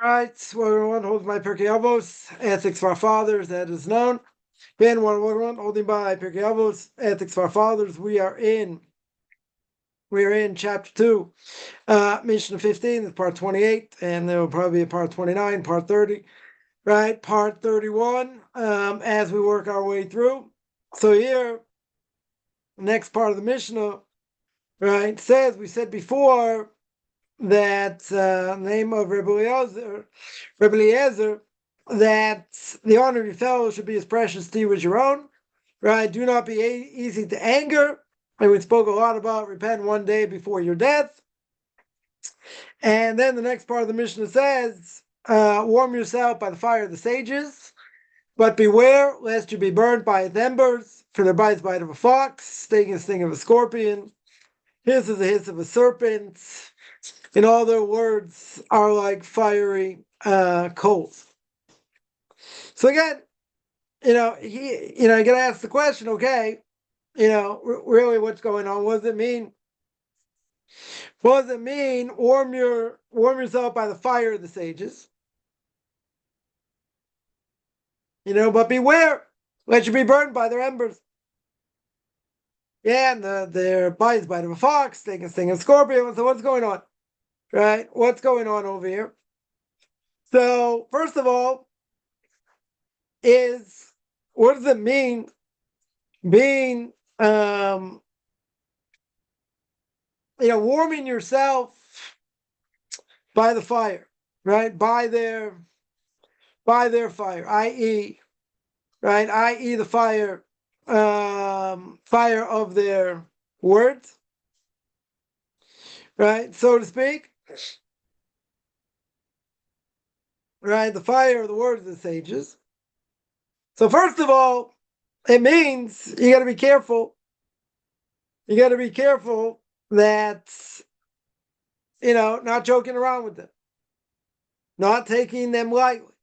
Right, well, one holds by Pirke Avos, ethics for our fathers, that is known. Ben 111, holding by Pirke Avos, ethics for our fathers. We are in chapter 2, Mishna 15, it's part 28, and there will probably be a part 29, part 30, right? Part 31, as we work our way through. So here, next part of the Mishnah, right, says, we said before, that name of Rabbi Eliezer, that the honor of your fellow should be as precious to you as your own, right? Do not be easy to anger. And we spoke a lot about repent one day before your death. And then the next part of the Mishnah says, warm yourself by the fire of the sages, but beware lest you be burned by its embers, for their bite's bite of a fox, sting is sting of a scorpion, hiss is a hiss of a serpent, and all their words are like fiery coals. So again, you got to ask the question, okay, really what's going on? What does it mean? What does it mean? Warm yourself by the fire of the sages. But beware, let you be burned by their embers. Yeah, and their bite of a fox, sting of a scorpion. So what's going on? Right? What's going on over here? So, first of all, what does it mean being, warming yourself by the fire, right? By their fire, i.e., right? I.e., the fire of their words, right? So to speak. Right, the fire of the words of the sages. So first of all, it means you got to be careful. You got to be careful that, not joking around with them, not taking them lightly.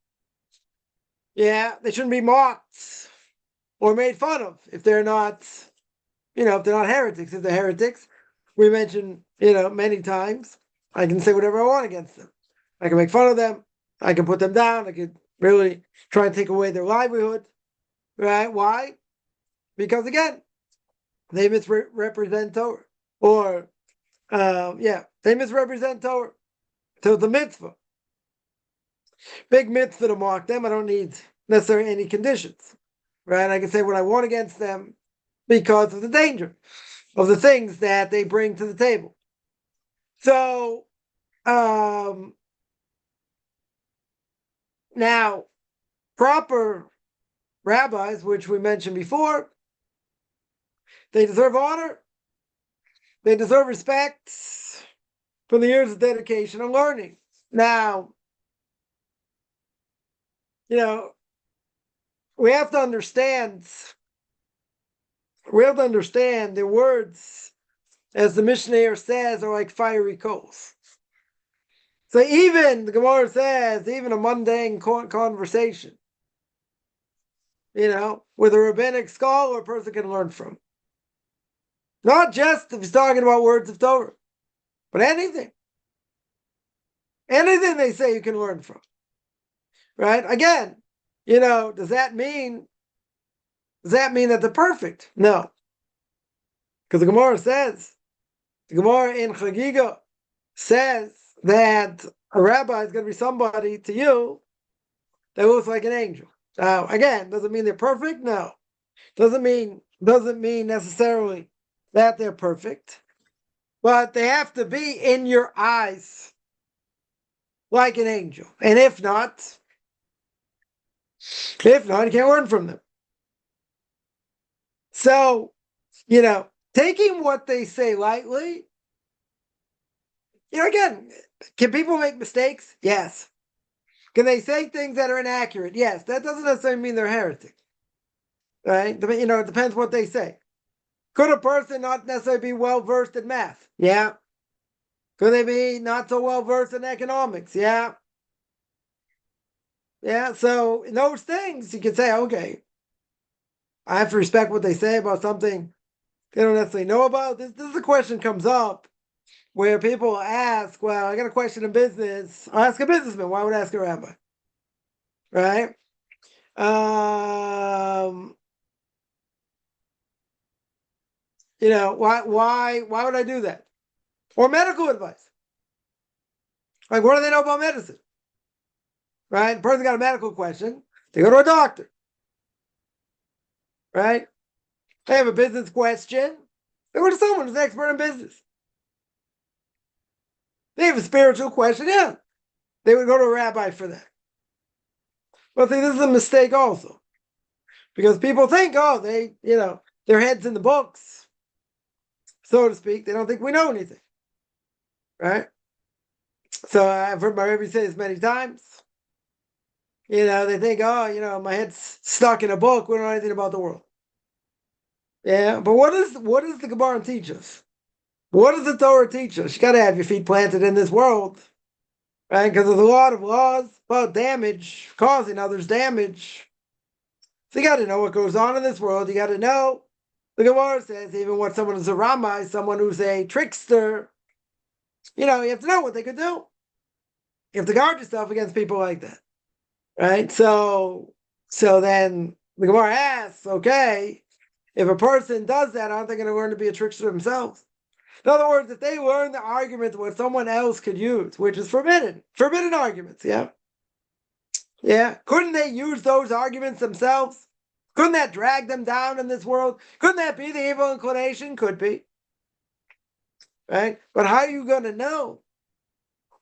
Yeah, they shouldn't be mocked or made fun of if they're not, if they're not heretics. If they're heretics, we mentioned, many times, I can say whatever I want against them. I can make fun of them. I can put them down. I could really try and take away their livelihood. Right? Why? Because again, they misrepresent Torah. Or, they misrepresent Torah. So it's a mitzvah. Big mitzvah to mock them. I don't need necessarily any conditions. Right? I can say what I want against them because of the danger of the things that they bring to the table. So, now, proper rabbis, which we mentioned before, they deserve honor. They deserve respect for the years of dedication and learning. Now, we have to understand their words, as the Mishnah says, are like fiery coals. So even, the Gemara says, even a mundane conversation, with a rabbinic scholar, a person can learn from. Not just if he's talking about words of Torah, but anything. Anything they say you can learn from. Right? Again, does that mean that they're perfect? No. Because the Gemara in Chagiga says that a rabbi is going to be somebody to you that looks like an angel. Now, again, doesn't mean they're perfect? No. Doesn't mean necessarily that they're perfect. But they have to be in your eyes like an angel. And if not, you can't learn from them. So, taking what they say lightly, again, can people make mistakes? Yes. Can they say things that are inaccurate? Yes. That doesn't necessarily mean they're heretic. Right? It depends what they say. Could a person not necessarily be well-versed in math? Yeah. Could they be not so well-versed in economics? Yeah. Yeah, so in those things, you could say, okay, I have to respect what they say about something they don't necessarily know about. This is a question comes up where people ask, well, I got a question in business. I'll ask a businessman. Why would I ask a rabbi? Right? Why would I do that? Or medical advice. Like, what do they know about medicine? Right? The person got a medical question. They go to a doctor. Right? They have a business question. They go to someone who's an expert in business. They have a spiritual question. Yeah. They would go to a rabbi for that. But see, this is a mistake also. Because people think, oh, their head's in the books, so to speak. They don't think we know anything. Right? So I've heard my rabbi say this many times. They think, oh, my head's stuck in a book. We don't know anything about the world. Yeah, but what does the Gemara teach us? What does the Torah teach us? You got to have your feet planted in this world, right? Because there's a lot of laws about damage, causing others damage. So you got to know what goes on in this world. You got to know. The Gemara says even what someone is a ramai, someone who's a trickster, you have to know what they could do. You have to guard yourself against people like that, right? So then the Gemara asks, okay, if a person does that, aren't they going to learn to be a trickster themselves? In other words, if they learn the arguments what someone else could use, which is forbidden arguments, yeah? Yeah. Couldn't they use those arguments themselves? Couldn't that drag them down in this world? Couldn't that be the evil inclination? Could be. Right? But how are you going to know?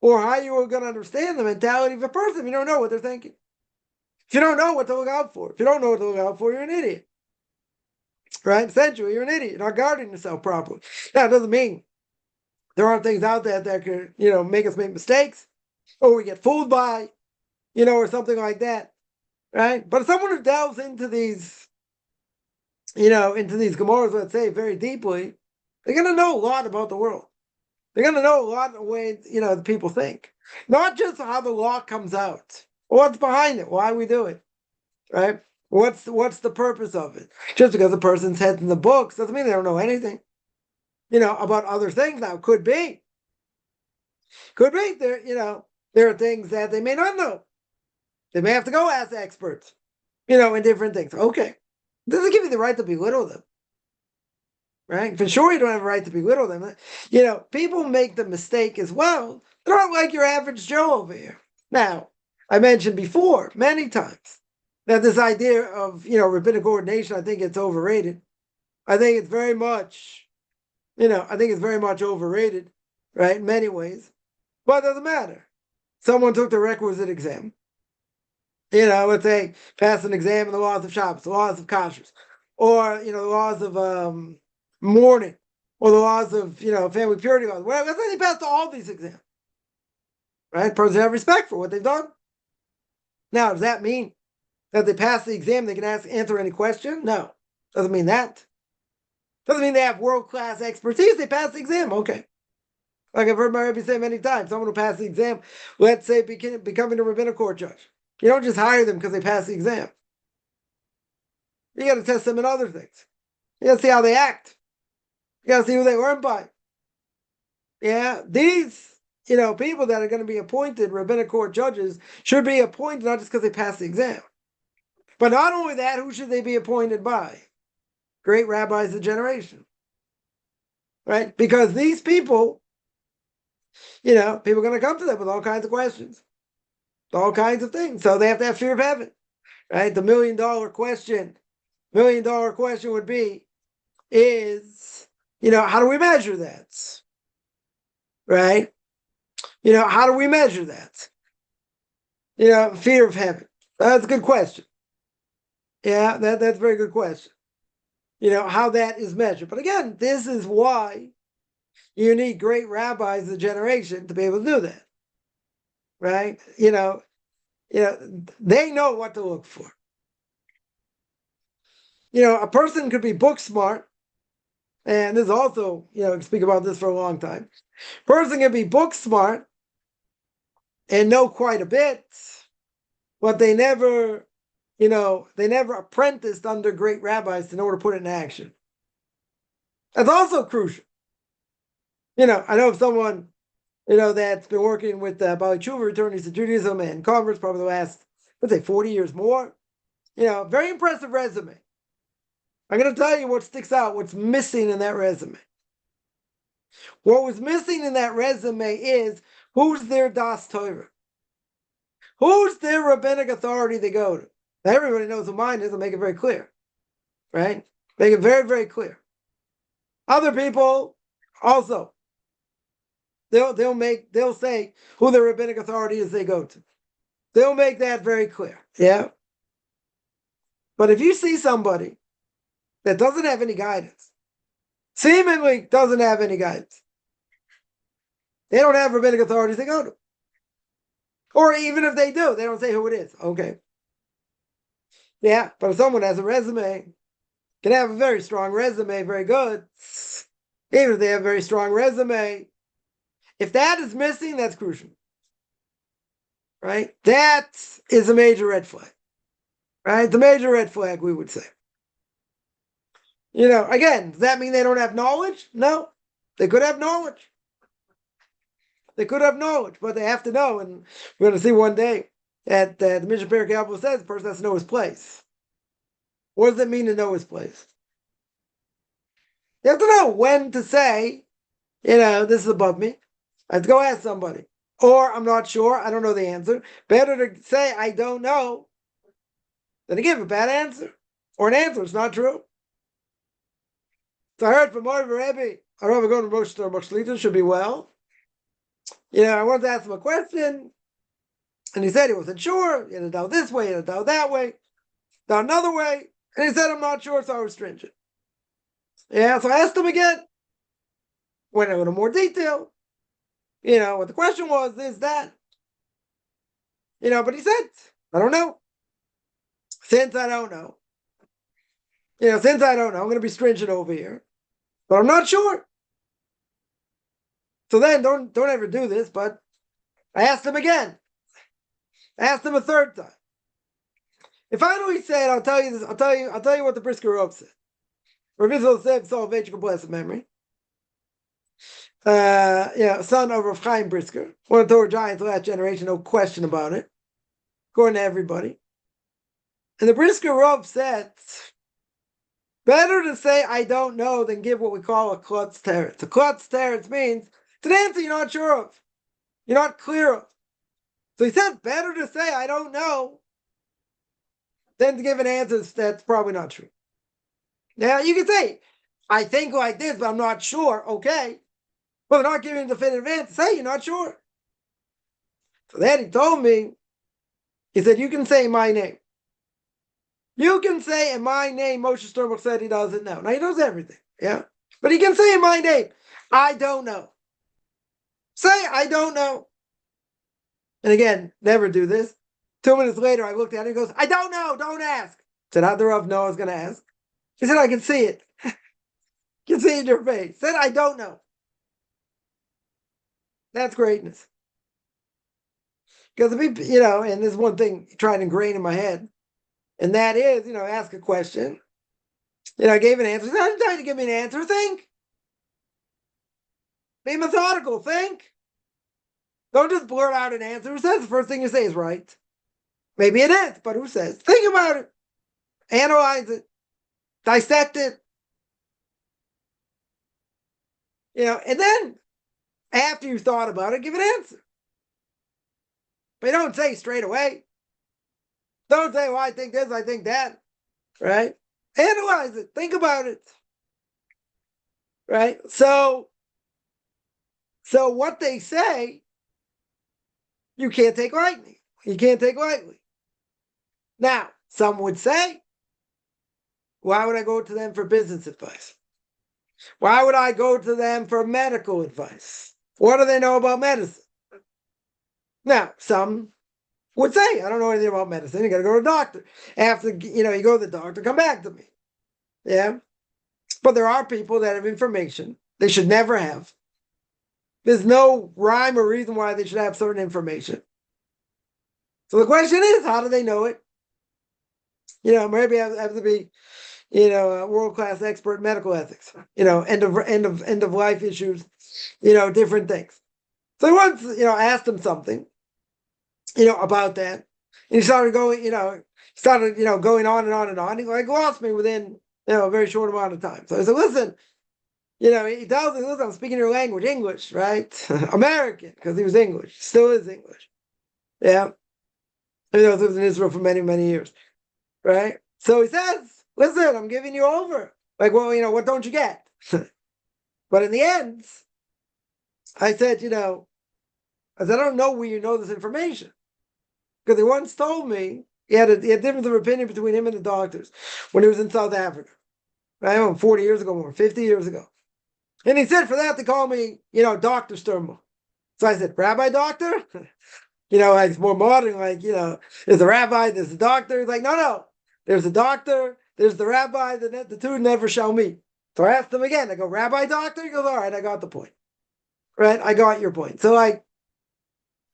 Or how are you going to understand the mentality of a person if you don't know what they're thinking? If you don't know what to look out for. If you don't know what to look out for, you're an idiot. Right? Essentially, you're an idiot. You're not guarding yourself properly. Now, it doesn't mean there aren't things out there that could, make us make mistakes, or we get fooled by, or something like that. Right? But someone who delves into these, into these Gemaras, let's say, very deeply, they're going to know a lot about the world. They're going to know a lot of the way, the people think. Not just how the law comes out, or what's behind it, why we do it, right? What's the purpose of it? Just because a person's head's in the books doesn't mean they don't know anything, about other things. Now, could be. There are things that they may not know. They may have to go ask experts, in different things. Okay. Doesn't give you the right to belittle them. Right? For sure you don't have a right to belittle them. People make the mistake as well. They're not like your average Joe over here. Now, I mentioned before, many times, that this idea of, rabbinic ordination, I think it's overrated. I think it's very much, overrated, right? In many ways. But it doesn't matter. Someone took the requisite exam. Let's say, pass an exam in the laws of Shabbos, the laws of kashrus, or, the laws of mourning, or the laws of, family purity laws. Whatever. Let's say they passed all these exams. Right? Person have respect for what they've done. Now, does that mean that they pass the exam, they can answer any question? No. Doesn't mean that. Doesn't mean they have world-class expertise. They pass the exam. Okay. Like I've heard my rabbi say many times, someone who passed the exam, let's say becoming a rabbinic court judge. You don't just hire them because they pass the exam. You got to test them in other things. You got to see how they act. You got to see who they learn by. Yeah, these, people that are going to be appointed rabbinic court judges should be appointed not just because they passed the exam. But not only that, who should they be appointed by? Great rabbis of the generation. Right? Because these people, people are going to come to them with all kinds of questions. All kinds of things. So they have to have fear of heaven. Right? The $1 million question. $1 million question would be, how do we measure that? Right? How do we measure that? Fear of heaven. That's a good question. Yeah, that's a very good question. How that is measured. But again, this is why you need great rabbis of the generation to be able to do that. Right? They know what to look for. A person could be book smart, and this is also, speak about this for a long time. A person can be book smart and know quite a bit, but they never apprenticed under great rabbis to know where to put it in action. That's also crucial. I know of someone, that's been working with Bali Tshuva attorneys to Judaism and converts probably the last, let's say, 40 years more. Very impressive resume. I'm going to tell you what sticks out, what's missing in that resume. What was missing in that resume is who's their Das Torah? Who's their rabbinic authority they go to? Now, everybody knows who mine is. I'll make it very clear, right? Make it very, very clear. Other people also, they'll say who their rabbinic authority is they go to. They'll make that very clear, yeah? But if you see somebody that doesn't have any guidance, seemingly doesn't have any guidance, they don't have rabbinic authorities they go to. Or even if they do, they don't say who it is. Okay. Yeah, but if someone has a resume, can have a very strong resume, very good. Even if they have a very strong resume, if that is missing, that's crucial. Right? That is a major red flag. Right? The major red flag, we would say. Again, does that mean they don't have knowledge? No. They could have knowledge. They could have knowledge, but they have to know. And we're going to see one day that the Mishna Pirke Avos says the person has to know his place. What does it mean to know his place? You have to know when to say, this is above me. I have to go ask somebody. Or I'm not sure. I don't know the answer. Better to say I don't know than to give a bad answer. Or an answer that's not true. So I heard from Mori Rebbe, I rather go to Moshe should be well. I wanted to ask him a question, and he said he wasn't sure. He had to doubt this way, he had to doubt that way, doubt another way, and he said, I'm not sure, so I was stringent. Yeah, so I asked him again, went into more detail, what the question was, this, that. But he said, I don't know. Since I don't know, I'm going to be stringent over here, but I'm not sure. So then don't ever do this, but I asked him again. I asked him a third time. If I know he said, I'll tell you this, I'll tell you what the Pirke Avos said. Rabbi said, Solveichik blessed memory. Son of Rav Chaim Brisker, one of the Torah giants of the last generation, no question about it, according to everybody. And the Pirke Avos said, better to say I don't know than give what we call a klutz teretz. A klutz teretz means it's an answer you're not sure of. You're not clear of. So he said, better to say I don't know than to give an answer that's probably not true. Now, you can say, I think like this, but I'm not sure. Okay. Well, they're not giving a definitive answer. Say you're not sure. So then he told me, he said, you can say my name. You can say in my name, Moshe Sternbuch said he doesn't know. Now, he knows everything. Yeah. But he can say in my name, I don't know. Say, I don't know. And again, never do this. 2 minutes later, I looked at him and he goes, I don't know, don't ask. I said, how the Rav know I was going to ask? He said, I can see it. I can see it in your face. Said, I don't know. That's greatness. Because if and there's one thing trying to ingrain in my head, and that is, ask a question. I gave an answer. I'm trying to give me an answer. Think. Be methodical. Think. Don't just blurt out an answer. Who says the first thing you say is right? Maybe it is, but who says? Think about it. Analyze it. Dissect it. And then after you've thought about it, give an answer. But don't say straight away. Don't say, well, I think this, I think that. Right? Analyze it. Think about it. Right? So what they say, you can't take lightly. You can't take lightly. Now, some would say, why would I go to them for business advice? Why would I go to them for medical advice? What do they know about medicine? Now, some would say, I don't know anything about medicine. You got to go to a doctor. After, you go to the doctor, come back to me. Yeah? But there are people that have information they should never have. There's no rhyme or reason why they should have certain information. So the question is, how do they know it? Maybe I have to be, world-class expert in medical ethics, end of life issues, different things. So I once, asked him something, about that. And he started going, going on and on and on. He lost me within, a very short amount of time. So I said, listen, he tells me, listen, I'm speaking your language, English, right? American, because he was English, still is English. Yeah. He lived in Israel for many, many years, right? So he says, listen, I'm giving you over. Like, well, what don't you get? But in the end, I said, I don't know where you know this information. Because he once told me he had a difference of opinion between him and the doctors when he was in South Africa, right? 40 years ago, more 50 years ago. And he said for that, they call me, Dr. Sturmo. So I said, Rabbi Doctor? Like it's more modern, like, there's a rabbi, there's a doctor. He's like, no. There's a doctor, there's the rabbi, the two never shall meet. So I asked him again, I go, Rabbi Doctor? He goes, all right, I got the point. Right? I got your point. So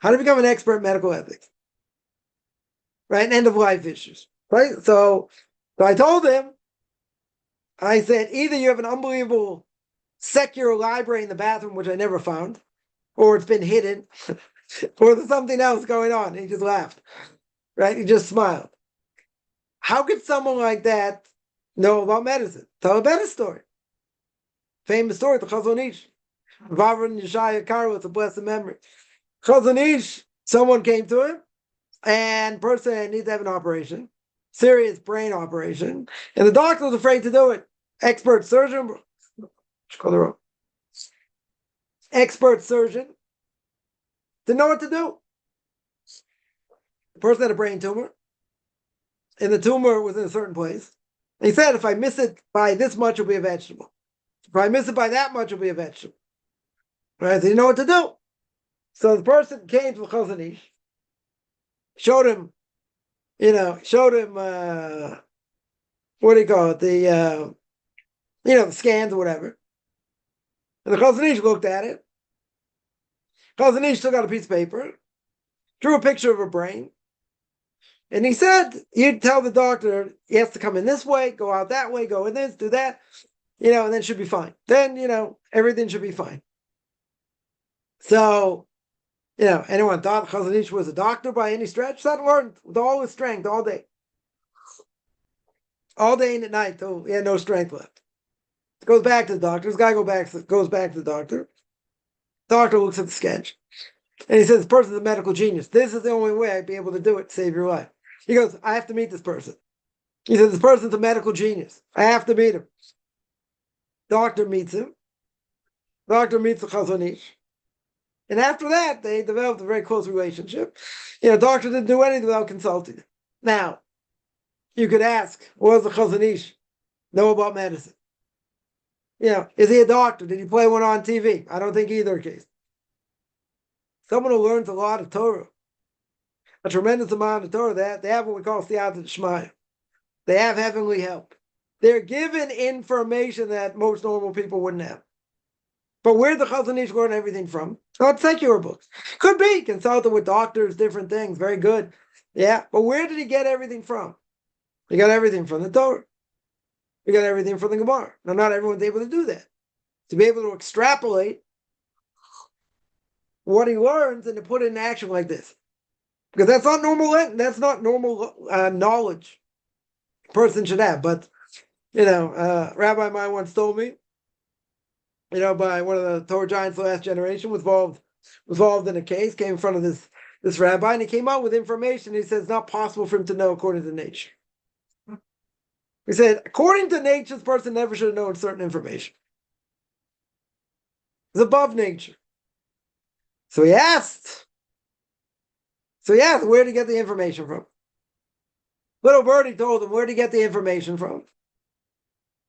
how to become an expert in medical ethics? Right? And end of life issues. Right? So I told him, I said, either you have an unbelievable secular library in the bathroom, which I never found, or it's been hidden, or there's something else going on. And he just laughed. Right? He just smiled. How could someone like that know about medicine? Tell a better story. Famous story, the Chazon Ish. Vavron Yeshaya Karo, it's a blessed memory. Chazon Ish, someone came to him, and person needs to have an operation, serious brain operation, and the doctor was afraid to do it. Expert surgeon, didn't know what to do. The person had a brain tumor, and the tumor was in a certain place. And he said, if I miss it by this much, it'll be a vegetable. If I miss it by that much, it'll be a vegetable. Right? So he didn't know what to do. So the person came to the Chazon Ish, showed him, what do you call it? The scans or whatever. And the Chazon Ish looked at it. Chazon Ish took out a piece of paper, drew a picture of a brain, and he said, you tell the doctor he has to come in this way, go out that way, go in this, do that, and then it should be fine. Then, everything should be fine. So, anyone thought Chazon Ish was a doctor by any stretch? That learned with all his strength all day. All day and at night, till he had no strength left. Goes back to the doctor. This guy goes back to the doctor. Doctor looks at the sketch. And he says, this person's a medical genius. This is the only way I'd be able to do it to save your life. He goes, I have to meet this person. He says, this person's a medical genius. I have to meet him. Doctor meets him. Doctor meets the Chazon Ish. And after that, they developed a very close relationship. Doctor didn't do anything without consulting him. Now, you could ask, what does the Chazon Ish know about medicine? Is he a doctor? Did he play one on TV? I don't think either case. Someone who learns a lot of Torah, a tremendous amount of Torah, they have what we call siyata d'shmaya. They have heavenly help. They're given information that most normal people wouldn't have. But where did the Chazon Ish learn everything from? Not secular books. Could be consulted with doctors, different things. Very good. Yeah. But where did he get everything from? He got everything from the Torah. He got everything from the Gemara. Now, not everyone's able to do that. To be able to extrapolate what he learns and to put it in action like this. Because that's not normal knowledge a person should have. But, Rabbi of mine once told me, by one of the Torah giants of the last generation, was involved in a case, came in front of this rabbi, and he came out with information. He says it's not possible for him to know according to nature. He said, according to nature, this person never should have known certain information. It's above nature. So he asked, where to get the information from. Little birdie told him where to get the information from.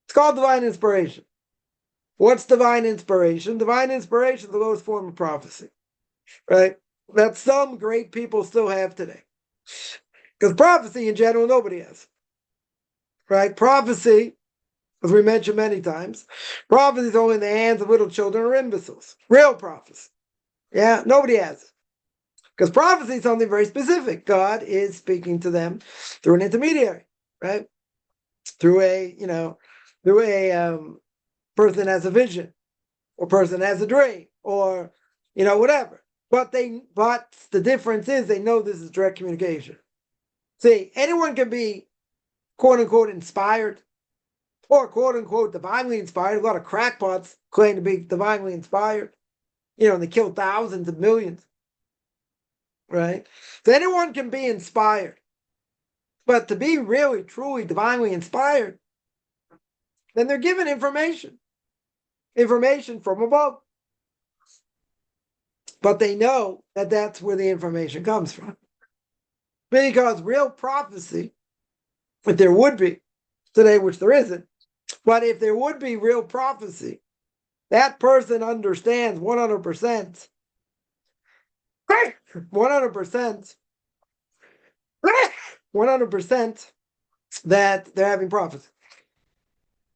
It's called divine inspiration. What's divine inspiration? Divine inspiration is the lowest form of prophecy, right? That some great people still have today. Because prophecy in general, nobody has. Right? Prophecy, as we mentioned many times, prophecy is only in the hands of little children or imbeciles. Real prophecy. Yeah, nobody has it. Because prophecy is something very specific. God is speaking to them through an intermediary, right? through a person has a vision, or person has a dream, or whatever. But the difference is they know this is direct communication. See, anyone can be quote unquote inspired, or quote unquote divinely inspired. A lot of crackpots claim to be divinely inspired, and they kill thousands of millions, right? So anyone can be inspired, but to be really, truly divinely inspired, then they're given information from above. But they know that that's where the information comes from. Because real prophecy, if there would be today, which there isn't, but if there would be real prophecy, that person understands 100%, 100% that they're having prophecy.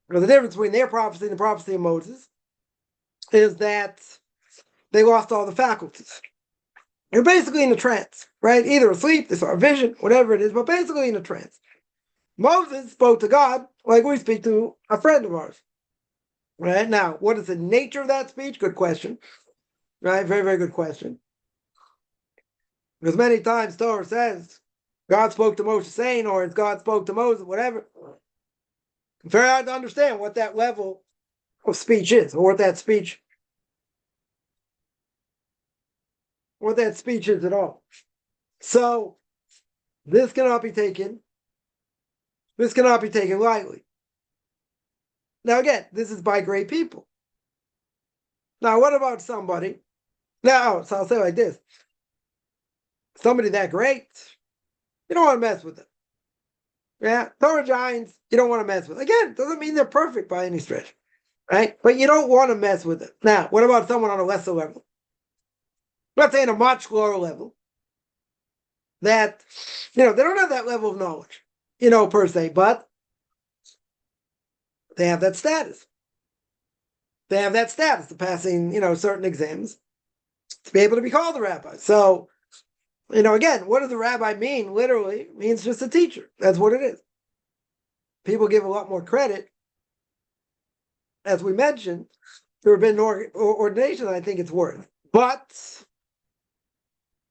Because the difference between their prophecy and the prophecy of Moses is that they lost all the faculties. They're basically in a trance, right? Either asleep, they saw a vision, whatever it is, but basically in a trance. Moses spoke to God like we speak to a friend of ours. Right? Now, what is the nature of that speech? Good question. Right? Very, very good question. Because many times Torah says God spoke to Moshe saying, or it's God spoke to Moses, whatever. It's very hard to understand what that level of speech is, or what that speech is at all. So this cannot be taken lightly. Now again, this is by great people. Now, what about somebody? Now, so I'll say it like this. Somebody that great, you don't want to mess with them. Yeah, Torah giants, you don't want to mess with. Again, doesn't mean they're perfect by any stretch, right? But you don't want to mess with them. Now, what about someone on a lesser level? Let's say on a much lower level, that, they don't have that level of knowledge, per se, but they have that status. They have that status of passing, certain exams to be able to be called a rabbi. So, again, what does a rabbi mean? Literally, it means just a teacher. That's what it is. People give a lot more credit, as we mentioned, to rabbinic ordination than I think it's worth. But,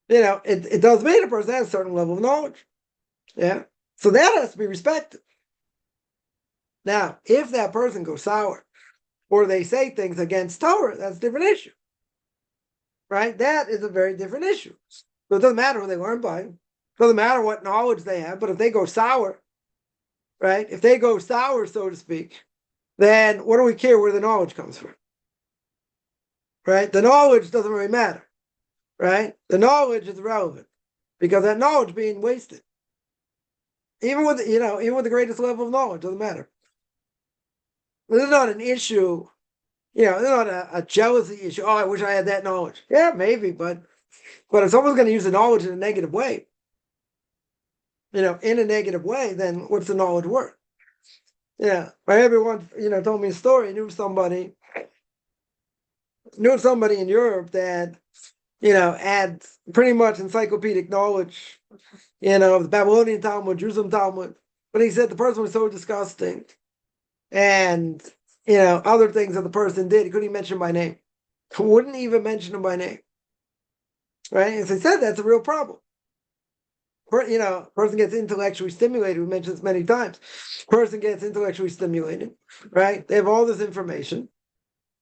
it does mean a person has a certain level of knowledge. Yeah. So that has to be respected. Now, if that person goes sour, or they say things against Torah, that's a different issue. Right? That is a very different issue. So it doesn't matter who they learn by. It doesn't matter what knowledge they have, but if they go sour, right? If they go sour, so to speak, then what do we care where the knowledge comes from? Right? The knowledge doesn't really matter. Right? The knowledge is irrelevant because that knowledge being wasted. Even with the greatest level of knowledge, doesn't matter. This is not an issue, it's not a jealousy issue. Oh, I wish I had that knowledge. Yeah, maybe, but if someone's going to use the knowledge in a negative way, then what's the knowledge worth? Yeah, everyone, told me a story. Knew somebody in Europe that, had pretty much encyclopedic knowledge, of the Babylonian Talmud, Jerusalem Talmud. But he said the person was so disgusting. And, other things that the person did, he couldn't even mention by name. Wouldn't even mention him by name. Right? As I said, that's a real problem. Person gets intellectually stimulated. We mentioned this many times. Person gets intellectually stimulated, right? They have all this information,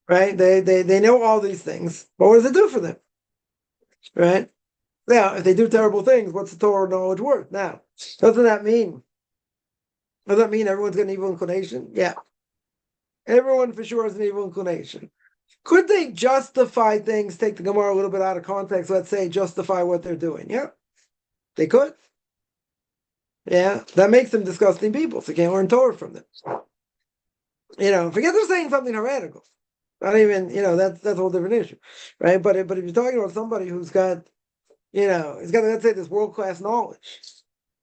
right? They know all these things. But what does it do for them? Right? Now, if they do terrible things, what's the Torah knowledge worth? Now, doesn't that mean everyone's got an evil inclination? Yeah. Everyone for sure has an evil inclination. Could they justify things, take the Gemara a little bit out of context, let's say, justify what they're doing? Yeah. They could. Yeah. That makes them disgusting people, so you can't learn Torah from them. Forget they're saying something heretical. Not even, that's a whole different issue. Right? But if you're talking about somebody who's got, he's got, let's say, this world-class knowledge,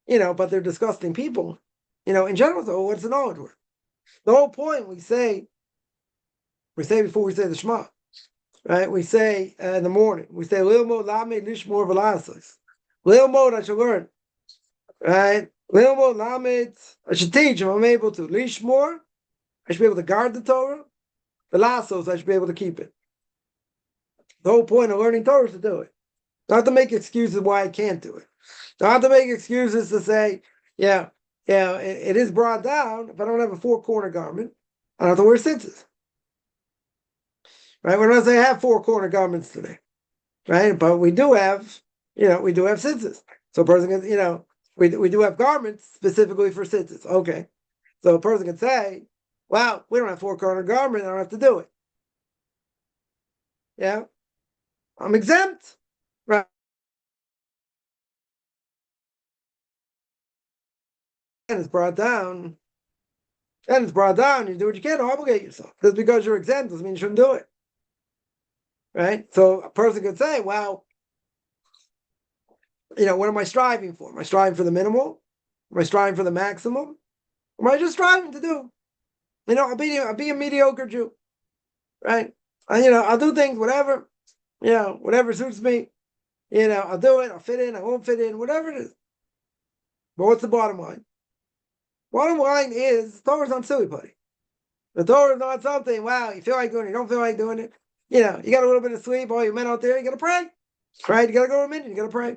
but they're disgusting people, in general, so what's the knowledge worth? The whole point we say before we say the Shema, right? We say in the morning, we say, Lil Mod Lamed Lishmor V'Lasos. Lil Mod, I should learn, right? I should teach if I'm able to. Leash more, I should be able to guard the Torah. The lassos, I should be able to keep it. The whole point of learning Torah is to do it. Not to make excuses why I can't do it. Not to make excuses to say, it is brought down. If I don't have a four-corner garment, I don't have to wear tzitzis. Right? We're not saying I have four-corner garments today. Right? But we do have, tzitzis. So a person can, we do have garments specifically for tzitzis. Okay. So a person can say, well, we don't have four-corner garment, I don't have to do it. Yeah. I'm exempt. Right. And it's brought down. You do what you can to obligate yourself. Just because you're exempt doesn't mean you shouldn't do it. Right? So a person could say, well, what am I striving for? Am I striving for the minimal? Am I striving for the maximum? Or am I just striving to do? I'll be a mediocre Jew. Right? I'll do things, whatever, whatever suits me. I'll do it, I'll fit in, I won't fit in, whatever it is. But what's the bottom line? Bottom line is, Torah's not silly putty. The Torah is not something, wow, you feel like doing it, you don't feel like doing it. You got a little bit of sleep, all you men out there, you got to pray. Right? You got to go to a minute, you got to pray.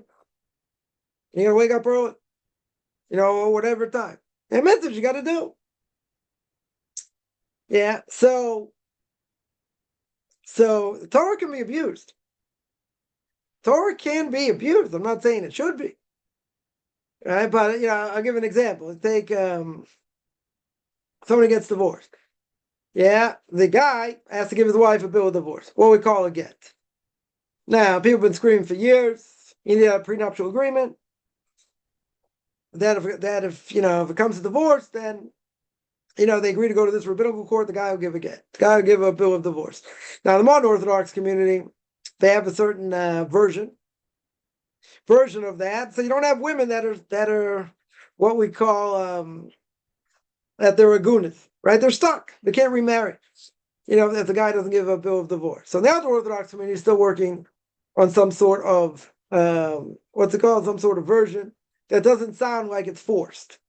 You got to wake up early. Whatever time. And mitzvahs you got to do. Yeah, so the Torah can be abused. Torah can be abused. I'm not saying it should be. Right? But, I'll give an example. Let's take somebody gets divorced. Yeah, the guy has to give his wife a bill of divorce, what we call a get. Now, people have been screaming for years. You need a prenuptial agreement. That if it comes to divorce, then they agree to go to this rabbinical court, the guy will give a get. The guy will give a bill of divorce. Now, the modern Orthodox community, they have a certain version of that. So you don't have women that are what we call that they're agunas, right? They're stuck. They can't remarry. If the guy doesn't give a bill of divorce. So the other Orthodox community is still working on some sort of some sort of version that doesn't sound like it's forced.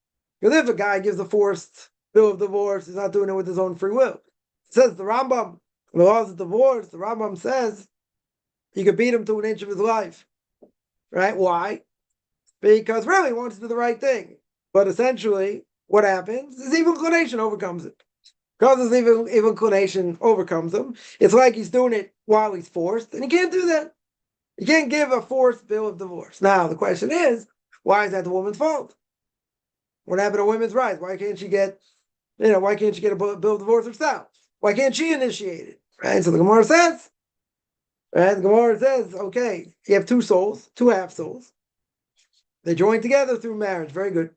Because if a guy gives a forced bill of divorce, he's not doing it with his own free will. It says the Rambam, the laws of divorce, the Rambam says you could beat him to an inch of his life. Right? Why? Because really he wants to do the right thing. But essentially, what happens is evil inclination overcomes it. Because his evil inclination overcomes him, it's like he's doing it while he's forced, and he can't do that. You can't give a forced bill of divorce. Now, the question is, why is that the woman's fault? What happened to women's rights? Why can't she get a bill of divorce herself? Why can't she initiate it? Right? So the Gemara says, okay, you have two souls, two half souls. They join together through marriage. Very good.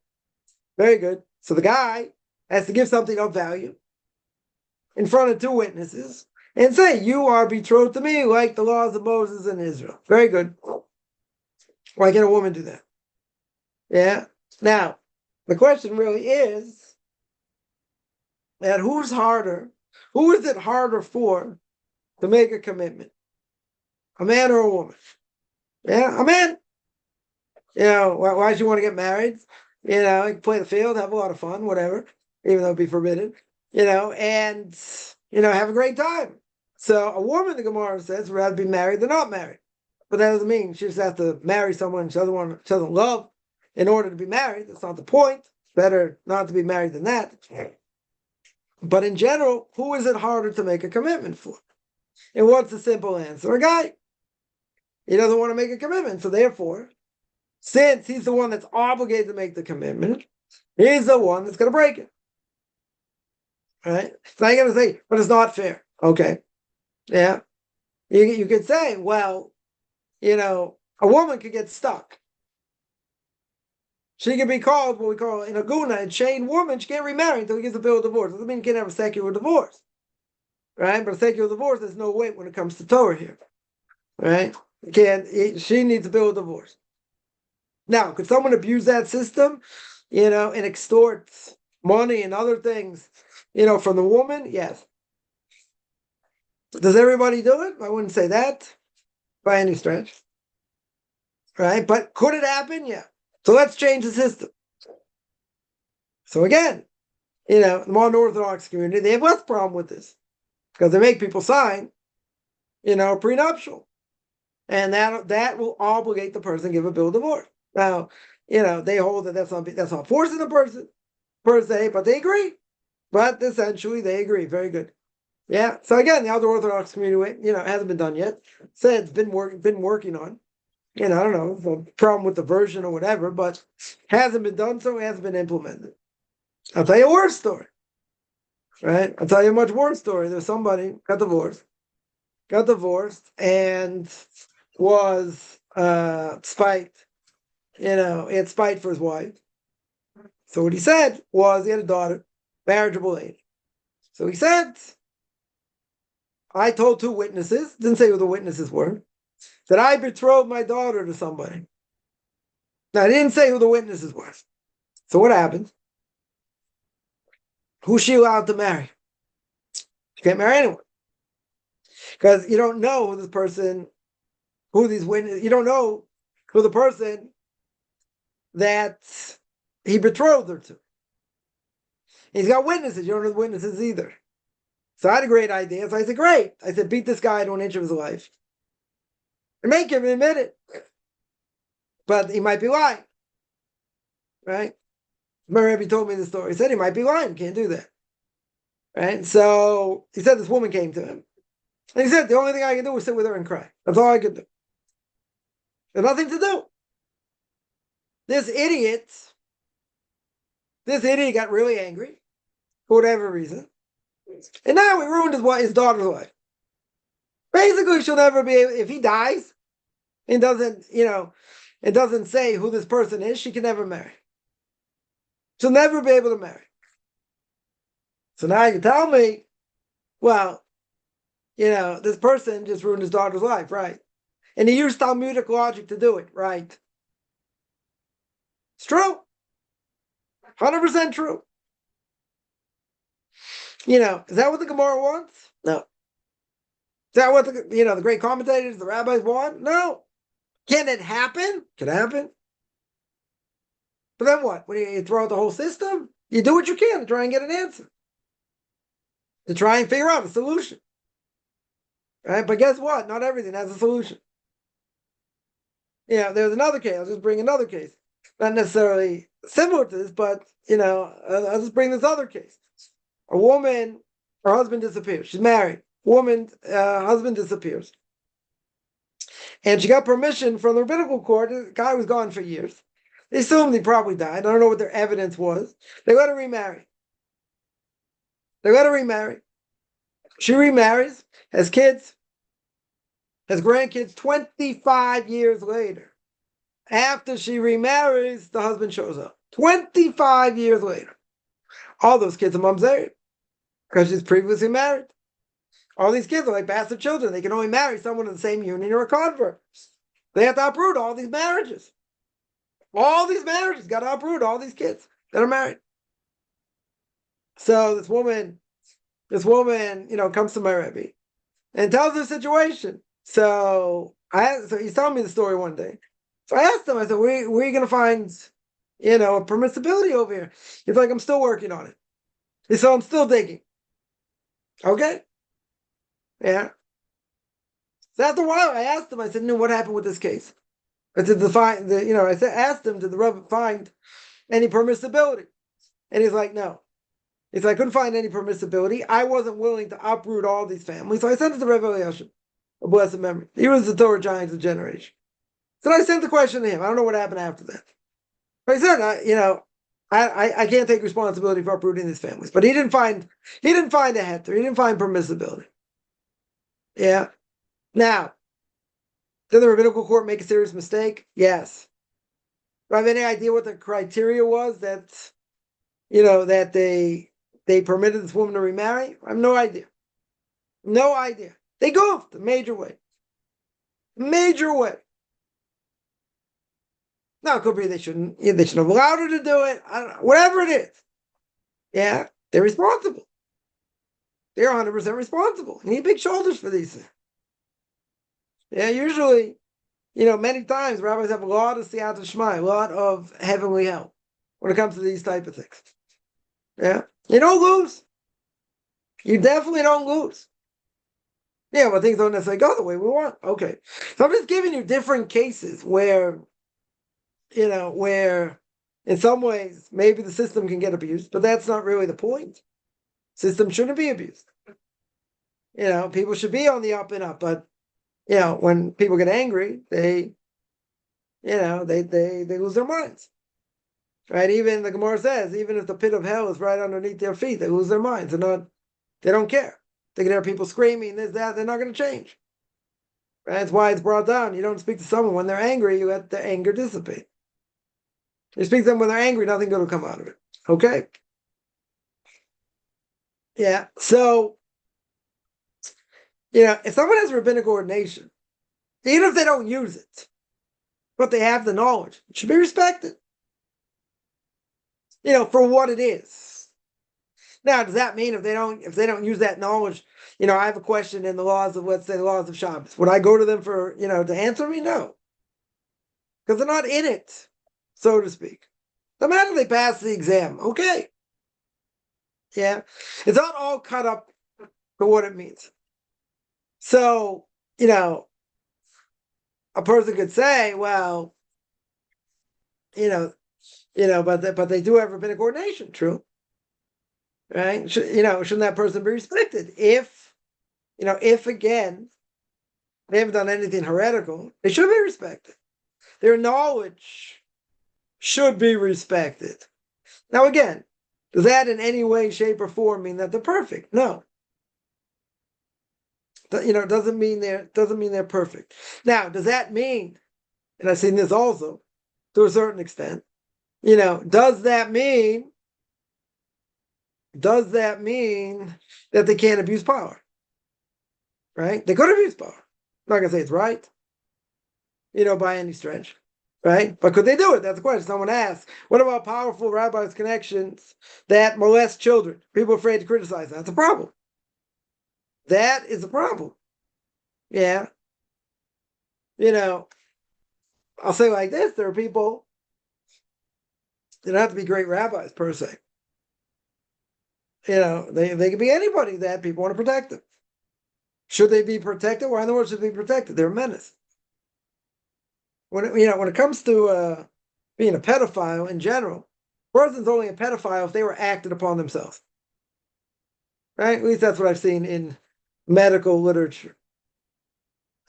Very good. So the guy has to give something of value in front of two witnesses and say, you are betrothed to me like the laws of Moses and Israel. Very good. Why can't a woman do that? Yeah. Now, the question really is that who is it harder for to make a commitment? A man or a woman? Yeah, a man. Why do you want to get married? You can play the field, have a lot of fun, whatever, even though it'd be forbidden, and, have a great time. So a woman, the Gemara says, would rather be married than not married. But that doesn't mean she just has to marry someone she doesn't love in order to be married. That's not the point. It's better not to be married than that. But in general, who is it harder to make a commitment for? And what's the simple answer? A guy. He doesn't want to make a commitment. So therefore, since he's the one that's obligated to make the commitment, he's the one that's going to break it. Right? So I'm going to say, but it's not fair. Okay. Yeah. You could say, well, a woman could get stuck. She can be called what we call an aguna, a chained woman. She can't remarry until he gives a bill of divorce. Doesn't mean you can't have a secular divorce. Right? But a secular divorce, there's no weight when it comes to Torah here. Right? She needs a bill of divorce. Now, could someone abuse that system, and extort money and other things, from the woman? Yes. Does everybody do it? I wouldn't say that by any stretch. Right? But could it happen? Yeah. So let's change the system. So again, the modern Orthodox community, they have less problem with this because they make people sign, prenuptial. And that will obligate the person to give a bill of divorce. Now, they hold that that's not forcing the person per se, but they agree. But essentially, they agree. Very good. Yeah. So again, the other Orthodox community, hasn't been done yet. Said it's been working on. I don't know, the problem with the version or whatever, but hasn't been done, so it hasn't been implemented. I'll tell you a worse story. Right? I'll tell you a much worse story. There's somebody got divorced, and was spite. He had spite for his wife. So what he said was he had a daughter, marriageable age. So he said, I told 2 witnesses, didn't say who the witnesses were, that I betrothed my daughter to somebody. Now, I didn't say who the witnesses were. So what happened? Who's she allowed to marry? She can't marry anyone. Because you don't know who these witnesses, you don't know who the person that he betrothed her to. He's got witnesses. You don't know the witnesses either. So I had a great idea. So I said, great. I said, beat this guy to an inch of his life. And make him admit it. But he might be lying. Right? My Rebbe told me the story. He said he might be lying. Can't do that. Right? So he said this woman came to him. And he said, the only thing I can do is sit with her and cry. That's all I could do. There's nothing to do. This idiot got really angry for whatever reason. And now he ruined his daughter's life. Basically, she'll never be able, if he dies and doesn't, it doesn't say who this person is, she can never marry. She'll never be able to marry. So now you tell me, well, this person just ruined his daughter's life, right? And he used Talmudic logic to do it, right? It's true. 100% true. Is that what the Gemara wants? No. Is that what the great commentators, the rabbis want? No. Can it happen? Can happen. But then what? When you throw out the whole system, you do what you can to try and get an answer. To try and figure out a solution. Right? But guess what? Not everything has a solution. There's another case. I'll just bring another case. Not necessarily similar to this, but, I'll just bring this other case. A woman, her husband disappears. She's married. Woman, husband disappears. And she got permission from the rabbinical court. The guy was gone for years. They assumed he probably died. I don't know what their evidence was. They let her remarry. She remarries, has kids, has grandkids 25 years later. After she remarries, the husband shows up. 25 years later. All those kids are mamzered because she's previously married. All these kids are like bastard children. They can only marry someone in the same union or a convert. They have to uproot all these marriages. All these marriages got to uproot all these kids that are married. So this woman, comes to my Rebbe and tells her situation. So he's telling me the story one day. So I asked him, I said, where are you going to find, a permissibility over here? He's like, I'm still working on it. He said, I'm still digging. Okay. Yeah. So after a while, I asked him, I said, what happened with this case? I said, asked him, did the Rebbe find any permissibility? And he's like, no. He said, I couldn't find any permissibility. I wasn't willing to uproot all these families. So I sent it to Rebbe Eliashib, a blessed memory. He was the Torah giant of the generation. So I sent the question to him. I don't know what happened after that. But I said, I can't take responsibility for uprooting these families. But he didn't find a heter. He didn't find permissibility. Yeah. Now, did the rabbinical court make a serious mistake? Yes. Do I have any idea what the criteria was that they permitted this woman to remarry? I have no idea. No idea. They goofed a major way. Major way. Now it could be they shouldn't have allowed her to do it. I don't know. Whatever it is. Yeah, they're responsible. They're 100% responsible. You need big shoulders for these things. Yeah, usually, many times rabbis have a lot of siyata shmai, a lot of heavenly help when it comes to these type of things. Yeah, you don't lose. You definitely don't lose. Yeah, but things don't necessarily go the way we want. Okay, so I'm just giving you different cases where, where in some ways maybe the system can get abused, but that's not really the point. System shouldn't be abused. People should be on the up and up, but when people get angry, they lose their minds. Right? Even the Gemara says, even if the pit of hell is right underneath their feet, they lose their minds. They don't care. They can hear people screaming, this, that, they're not going to change. Right? That's why it's brought down. You don't speak to someone when they're angry, you let the anger dissipate. You speak to them when they're angry, nothing good will come out of it. Okay? Yeah. So, if someone has rabbinic ordination, even if they don't use it, but they have the knowledge, it should be respected. For what it is. Now, does that mean if they don't use that knowledge, I have a question in the laws of, let's say, the laws of Shabbos. Would I go to them for, to answer me? No. Because they're not in it, so to speak. No matter if they pass the exam, okay. Yeah. It's not all cut up for what it means. So, a person could say, well, but they do have rabbinic ordination, true. Right? Shouldn't that person be respected? If again, they haven't done anything heretical, they should be respected. Their knowledge should be respected. Now, again, does that in any way, shape, or form mean that they're perfect? No. Doesn't mean they're perfect. Now, does that mean, and I've seen this also to a certain extent, does that mean that they can't abuse power? Right? They could abuse power. I'm not gonna say it's right, by any stretch. Right? But could they do it? That's the question. Someone asks, what about powerful rabbis' connections that molest children? People are afraid to criticize. That's a problem. That is a problem. Yeah. I'll say like this, there are people, they don't have to be great rabbis per se. They can be anybody that people want to protect them. Should they be protected? Why in the world should they be protected? They're a menace. When it comes to being a pedophile in general, a person's only a pedophile if they were acted upon themselves. Right? At least that's what I've seen in medical literature.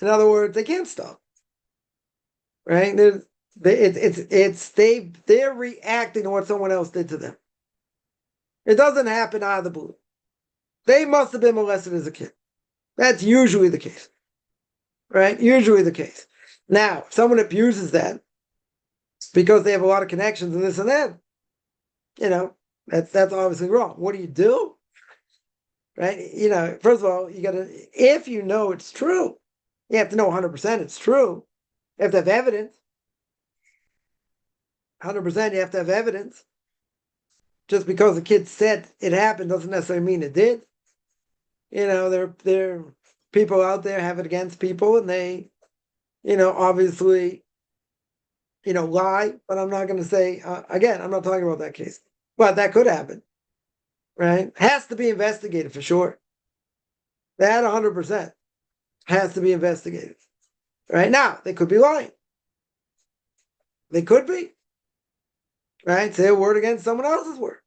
In other words, they can't stop. Right? They're reacting to what someone else did to them. It doesn't happen out of the blue. They must have been molested as a kid. That's usually the case. Right? Usually the case. Now, if someone abuses that because they have a lot of connections and this and that, that's obviously wrong. What do? Right? First of all, you got to, if it's true, you have to know 100% it's true. You have to have evidence. 100% you have to have evidence. Just because the kid said it happened doesn't necessarily mean it did. There are people out there have it against people and they, obviously, lie. But I'm not going to say, again, I'm not talking about that case. But that could happen. Right? Has to be investigated for sure. That 100% has to be investigated. Right? Now, they could be lying. They could be. Right? Say a word against someone else's word.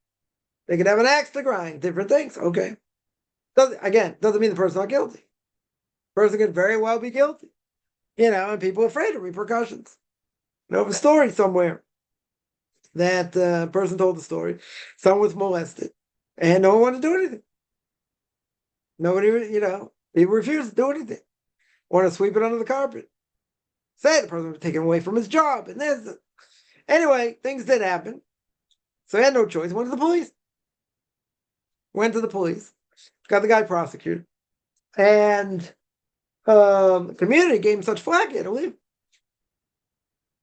They could have an axe to grind, different things. Okay. Doesn't mean the person's not guilty. The person could very well be guilty. And people are afraid of repercussions. I have a story somewhere that person told the story. Someone was molested and no one wanted to do anything. Nobody, people refused to do anything. Want to sweep it under the carpet. Say the person was taken away from his job and this. Anyway, things did happen. So he had no choice. Went to the police. Got the guy prosecuted. And the community gave him such flack he had to leave.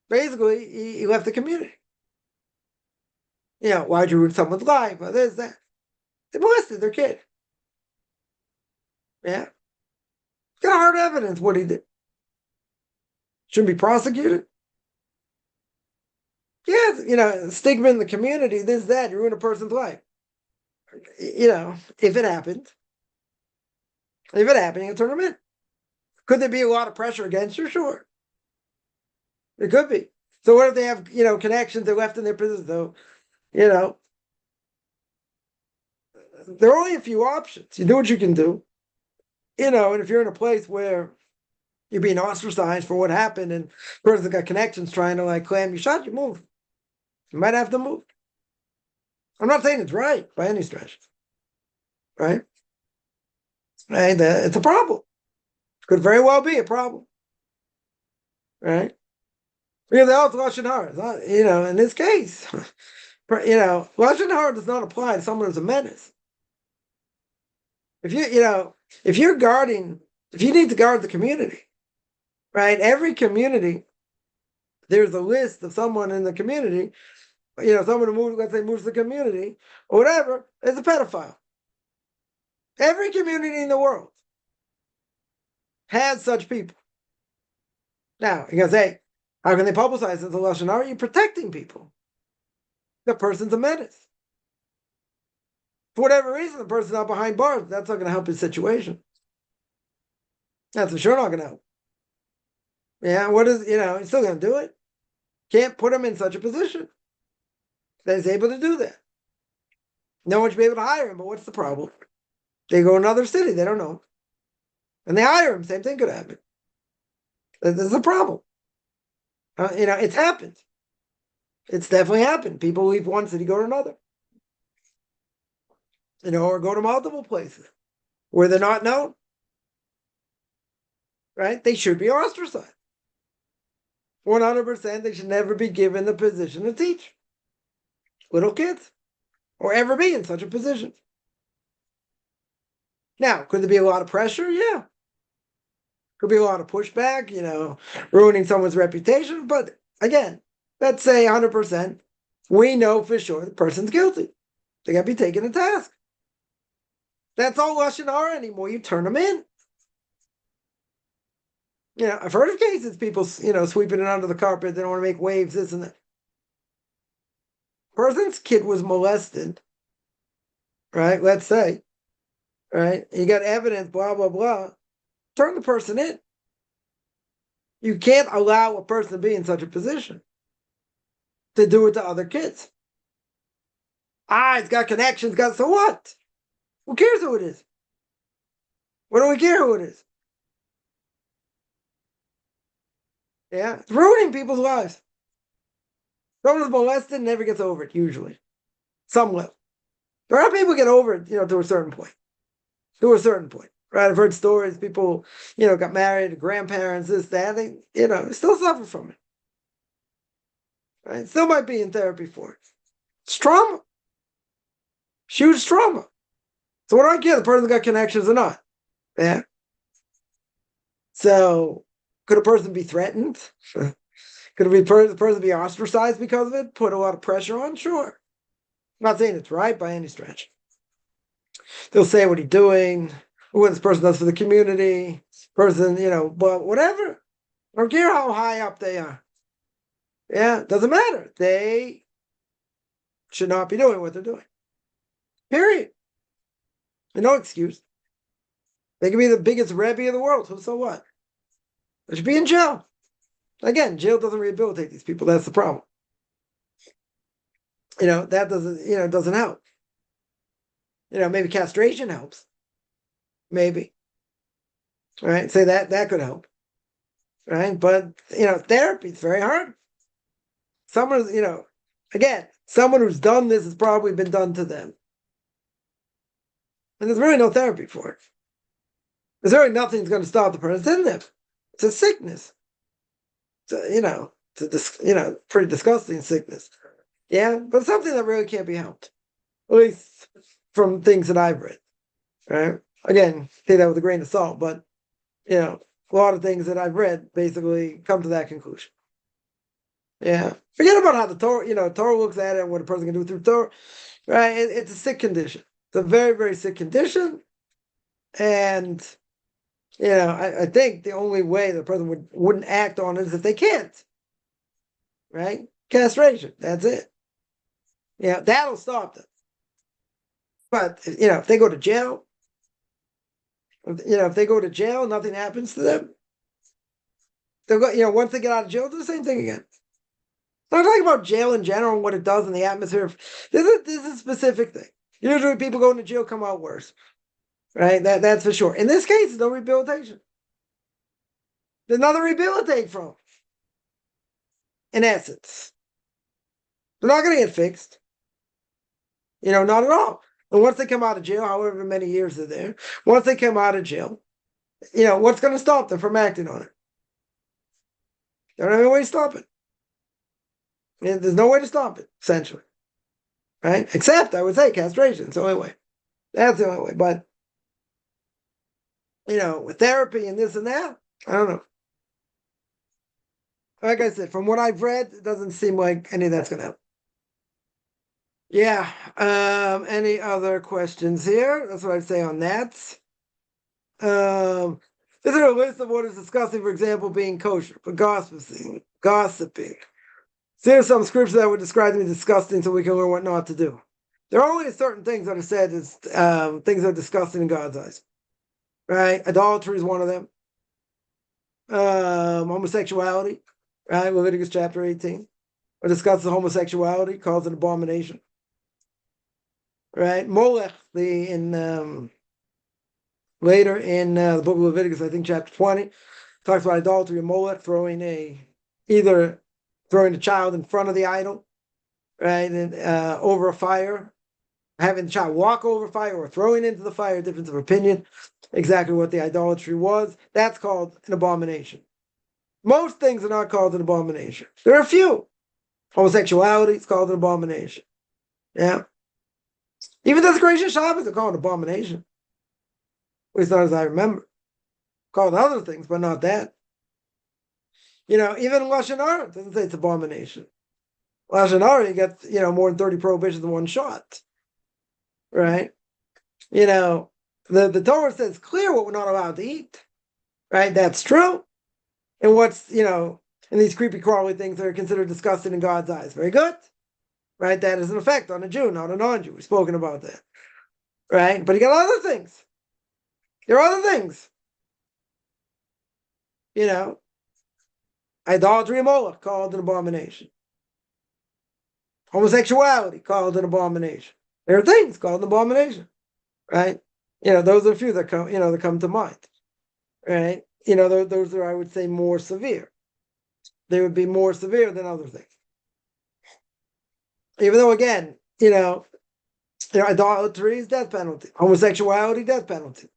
Basically, he left the community. Why'd you ruin someone's life? Or this, that. They molested their kid. Yeah. Got hard evidence what he did. Shouldn't be prosecuted. Yeah, stigma in the community, this, that, you ruin a person's life. if it happened, you can turn them in. Could there be a lot of pressure against you? Sure. It could be. So what if they have, connections they're left in their business, though? There are only a few options. You do what you can do. And if you're in a place where you're being ostracized for what happened and the person got connections trying to clam you shut, you move. You might have to move. I'm not saying it's right by any stretch. Right? And it's a problem. Could very well be a problem. Right? Because the health Lashon Hara, in this case, Lashon Hara does not apply to someone who's a menace. If if you need to guard the community, right? Every community, there's a list of someone in the community, someone who moves, let's say, moves the community or whatever, is a pedophile. Every community in the world has such people. Now, you're going to say, how can they publicize it as a Lashon Hara? You're protecting people. The person's a menace. For whatever reason, the person's not behind bars. That's not going to help his situation. That's for sure not going to help. Yeah, he's still going to do it. Can't put him in such a position that he's able to do that. No one should be able to hire him, but what's the problem? They go to another city, they don't know. And they hire him, same thing could happen. This is a problem. It's happened. It's definitely happened. People leave one city, go to another. Or go to multiple places where they're not known. Right? They should be ostracized. 100%, they should never be given the position to teach little kids or ever be in such a position. Now, could there be a lot of pressure? Yeah. Could be a lot of pushback, ruining someone's reputation. But again, let's say 100%, we know for sure the person's guilty. They got to be taken to task. That's all Lashon Hara anymore. You turn them in. I've heard of cases, people, sweeping it under the carpet. They don't want to make waves, this and that. Person's kid was molested, right? Let's say, right? You got evidence, blah, blah, blah. Turn the person in. You can't allow a person to be in such a position to do it to other kids. It's got connections, so what? Who cares who it is? What do we care who it is? Yeah, it's ruining people's lives. Someone who's molested and never gets over it, usually. Some will. There are people who get over it, to a certain point. To a certain point. Right? I've heard stories, people, got married, grandparents, this, that, they, still suffer from it. Right? Still might be in therapy for it. It's trauma. Huge trauma. So what do I care? The person got connections or not? Yeah. So could a person be threatened? Could the person be ostracized because of it? Put a lot of pressure on? Sure. I'm not saying it's right by any stretch. They'll say what he's doing, what this person does for the community, person, but whatever. I don't care how high up they are. Yeah, doesn't matter. They should not be doing what they're doing. Period. And no excuse. They can be the biggest rebbe of the world. So what? They should be in jail. Again, jail doesn't rehabilitate these people. That's the problem. That doesn't help. Maybe castration helps. Maybe. Right? Say that could help. Right? But, therapy is very hard. Someone who's done this has probably been done to them. And there's really no therapy for it. There's really nothing that's going to stop the person. It's in them. It's a sickness. Pretty disgusting sickness. Yeah, but something that really can't be helped. At least from things that I've read. Right? Again, say that with a grain of salt, but a lot of things that I've read basically come to that conclusion. Yeah. Forget about how the Torah, Torah looks at it and what a person can do through Torah. Right? It's a sick condition. It's a very, very sick condition. And I think the only way the person wouldn't act on it is if they can't. Right? Castration. That's it. That'll stop them. But if they go to jail, if they go to jail, nothing happens to them. They'll go, once they get out of jail, do the same thing again. So I'm talking about jail in general and what it does in the atmosphere. This is a specific thing. Usually people going to jail come out worse. Right? That's for sure. In this case, there's no rehabilitation. There's nothing to rehabilitate from. In essence. They're not going to get fixed. Not at all. And once they come out of jail, however many years they're there, once they come out of jail, what's going to stop them from acting on it? They don't have any way to stop it. There's no way to stop it, essentially. Right? Except, I would say, castration. It's the only way. That's the only way. But, with therapy and this and that, I don't know. Like I said, from what I've read, it doesn't seem like any of that's going to help. Yeah. Any other questions here? That's what I'd say on that. Is there a list of what is disgusting, for example, being kosher, for gossiping? There's some scriptures that would describe them as disgusting so we can learn what not to do. There are only certain things that are said as things that are disgusting in God's eyes. Right? Idolatry is one of them. Homosexuality, right? Leviticus chapter 18. Or discusses homosexuality, calls it abomination. Right? Molech, later in the book of Leviticus, I think chapter 20, talks about idolatry of Molech, either throwing a child in front of the idol, right, and over a fire, having the child walk over fire or throwing into the fire, difference of opinion, exactly what the idolatry was. That's called an abomination. Most things are not called an abomination. There are a few. Homosexuality is called an abomination. Yeah. Even desecration of Shabbos are called an abomination. At least not as I remember. Called other things, but not that. Even Lashon Hara doesn't say it's abomination. Lashon Hara, you get, more than 30 prohibitions in one shot. Right? The Torah says clear what we're not allowed to eat. Right? That's true. And what's, and these creepy crawly things that are considered disgusting in God's eyes. Very good. Right? That is an effect on a Jew, not a non-Jew. We've spoken about that. Right? But you got other things. There are other things. Idolatry of Moloch, called an abomination. Homosexuality, called an abomination. There are things called an abomination. Right? Those are a few that come to mind. Right? Those are, I would say, more severe. They would be more severe than other things. Even though, again, idolatry is death penalty. Homosexuality, death penalty.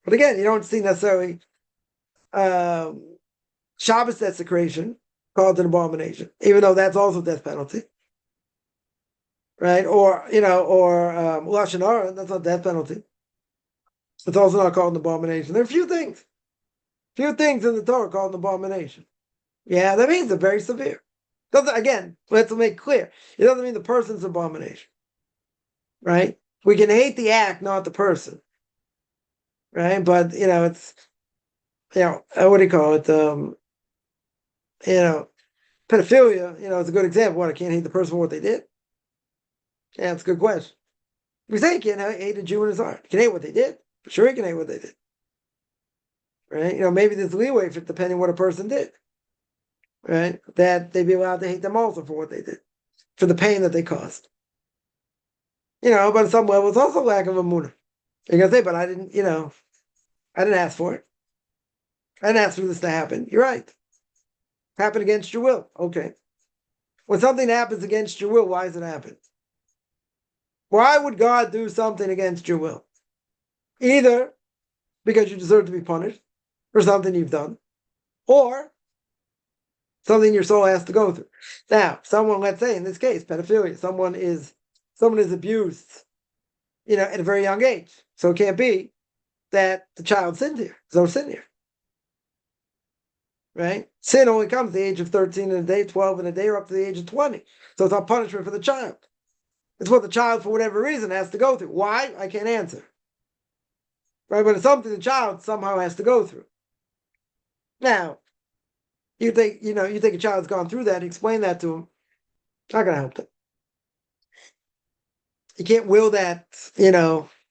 But again, you don't see necessarily Shabbos desecration called an abomination, even though that's also death penalty. Right? Or Lashon Hara, that's not death penalty. It's also not called an abomination. There are few things in the Torah called an abomination. Yeah, that means they're very severe. Again, let's make clear. It doesn't mean the person's abomination. Right? We can hate the act, not the person. Right? But, it's, what do you call it? Pedophilia, it's a good example. What, I can't hate the person for what they did? Yeah, it's a good question. We say you can't hate a Jew in his heart. You can hate what they did. For sure you can hate what they did. Right? Maybe there's leeway for depending what a person did. Right? That they'd be allowed to hate them also for what they did. For the pain that they caused. But on some level, it's also lack of emunah. You're going to say, but I didn't ask for it. I didn't ask for this to happen. You're right. Happen against your will. Okay. When something happens against your will, why does it happen? Why would God do something against your will? Either because you deserve to be punished for something you've done, or something your soul has to go through. Now, someone, let's say in this case, pedophilia, someone is abused, at a very young age. So it can't be that the child sinned here. There's no sin here. Right? Sin only comes at the age of 13 in a day, 12 in a day, or up to the age of 20. So it's not punishment for the child. It's what the child, for whatever reason, has to go through. Why? I can't answer. Right? But it's something the child somehow has to go through. Now, you think a child's gone through that, explain that to him. Not going to help them. You can't will that,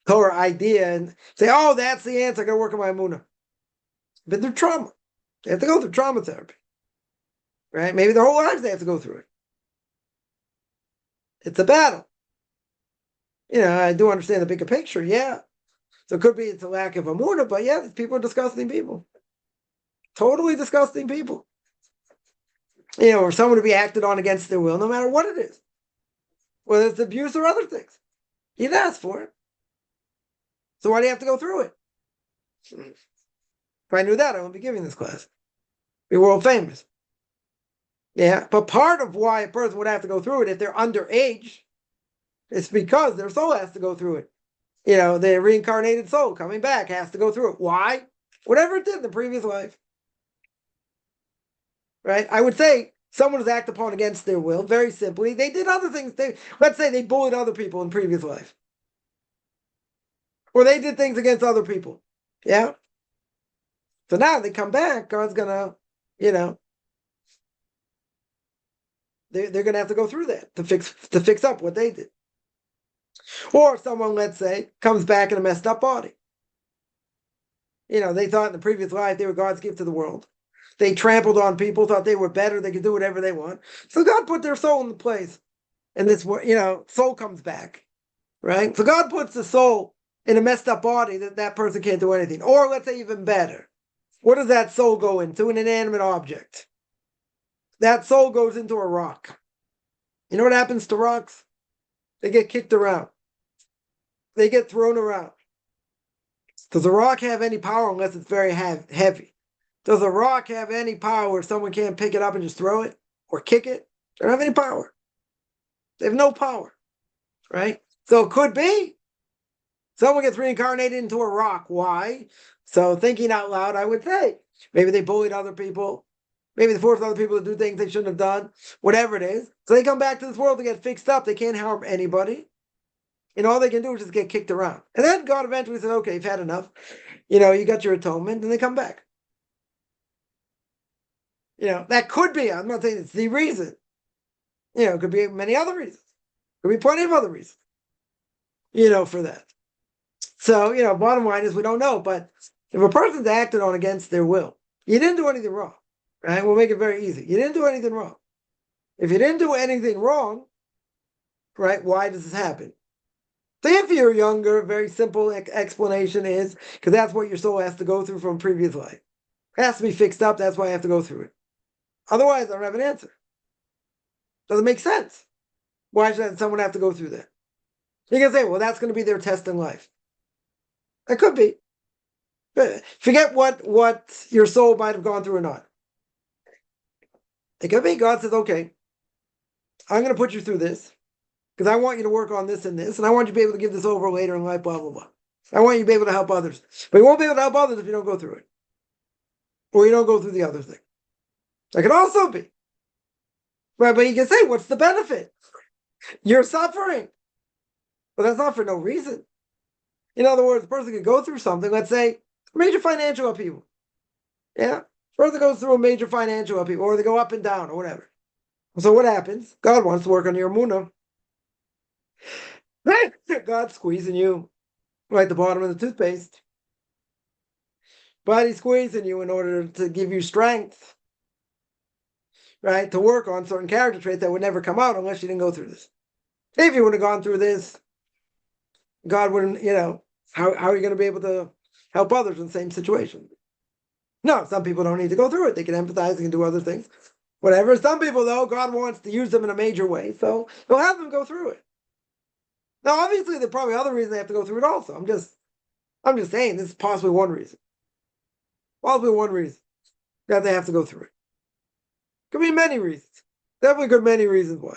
Torah idea and say, oh, that's the answer. I got to work on my emunah. But they're trauma. They have to go through trauma therapy. Right? Maybe their whole lives they have to go through it. It's a battle. I do understand the bigger picture, yeah. So it could be it's a lack of emunah, but yeah, these people are disgusting people. Totally disgusting people. Or someone to be acted on against their will, no matter what it is. Whether it's abuse or other things. You didn't ask for it. So why do you have to go through it? If I knew that, I wouldn't be giving this class. Be world famous. Yeah, but part of why a person would have to go through it if they're underage is because their soul has to go through it. Their reincarnated soul coming back has to go through it. Why? Whatever it did in the previous life. Right? I would say someone was acted upon against their will, very simply. They did other things. Let's say they bullied other people in previous life. Or they did things against other people. Yeah? So now they come back, God's gonna, they're gonna have to go through that to fix up what they did. Or someone, let's say, comes back in a messed up body. They thought in the previous life they were God's gift to the world. They trampled on people, thought they were better, they could do whatever they want. So God put their soul in the place. And this, soul comes back. Right? So God puts the soul in a messed up body that person can't do anything. Or let's say even better. What does that soul go into? An inanimate object. That soul goes into a rock. You know what happens to rocks? They get kicked around. They get thrown around. Does a rock have any power unless it's very heavy? Does a rock have any power where someone can't pick it up and just throw it or kick it? They don't have any power. They have no power, right? So it could be someone gets reincarnated into a rock. Why? So thinking out loud, I would say, maybe they bullied other people. Maybe they forced other people to do things they shouldn't have done. Whatever it is. So they come back to this world to get fixed up. They can't harm anybody. And all they can do is just get kicked around. And then God eventually said, okay, you've had enough. You got your atonement, and they come back. That could be, I'm not saying it's the reason. It could be many other reasons. Could be plenty of other reasons, for that. So, bottom line is we don't know. But if a person's acted on against their will, you didn't do anything wrong, right? We'll make it very easy. You didn't do anything wrong. If you didn't do anything wrong, right, why does this happen? So if you're younger, very simple explanation is because that's what your soul has to go through from previous life. It has to be fixed up. That's why I have to go through it. Otherwise, I don't have an answer. Doesn't make sense. Why should someone have to go through that? You can say, well, that's going to be their test in life. It could be. But forget what your soul might have gone through or not. It could be God says, okay, I'm going to put you through this because I want you to work on this and this, and I want you to be able to give this over later in life, blah, blah, blah. I want you to be able to help others. But you won't be able to help others if you don't go through it. Or you don't go through the other thing. That could also be. Right, but you can say, what's the benefit? You're suffering. But that's not for no reason. In other words, a person could go through something, let's say, major financial upheaval. Yeah? Person goes through a major financial upheaval, or they go up and down, or whatever. So what happens? God wants to work on your emunah. God's squeezing you right at the bottom of the toothpaste. But he's squeezing you in order to give you strength, right, to work on certain character traits that would never come out unless you didn't go through this. If you would have gone through this, God wouldn't, how are you going to be able to help others in the same situation? No, some people don't need to go through it. They can empathize, they can do other things. Whatever. Some people, though, God wants to use them in a major way, so he'll have them go through it. Now, obviously, there are probably other reasons they have to go through it also. I'm just saying this is possibly one reason. Possibly one reason that they have to go through it. Could be many reasons. Definitely could be many reasons why.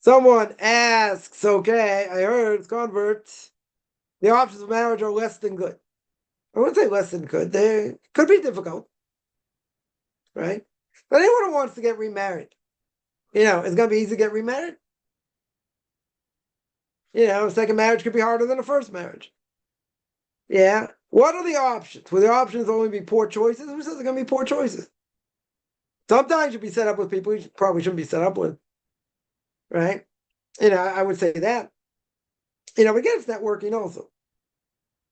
Someone asks, okay, I heard it's converts. The options of marriage are less than good. I wouldn't say less than good. They could be difficult. Right? But anyone who wants to get remarried, it's going to be easy to get remarried. A second marriage could be harder than a first marriage. Yeah. What are the options? Will the options only be poor choices? Who says they're going to be poor choices? Sometimes you'll be set up with people you probably shouldn't be set up with. Right? I would say that. But again, it's networking also.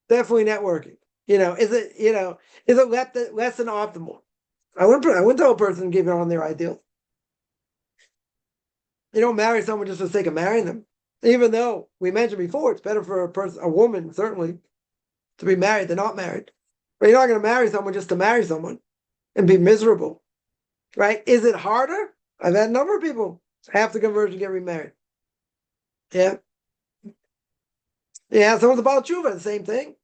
Definitely networking. Is it less than optimal? I wouldn't tell a person to give it on their ideal. You don't marry someone just for the sake of marrying them. Even though we mentioned before, it's better for a woman, certainly, to be married than not married. But you're not going to marry someone just to marry someone and be miserable, right? Is it harder? I've had a number of people after conversion get remarried. Yeah. Yeah, someone's about tshuva, the same thing,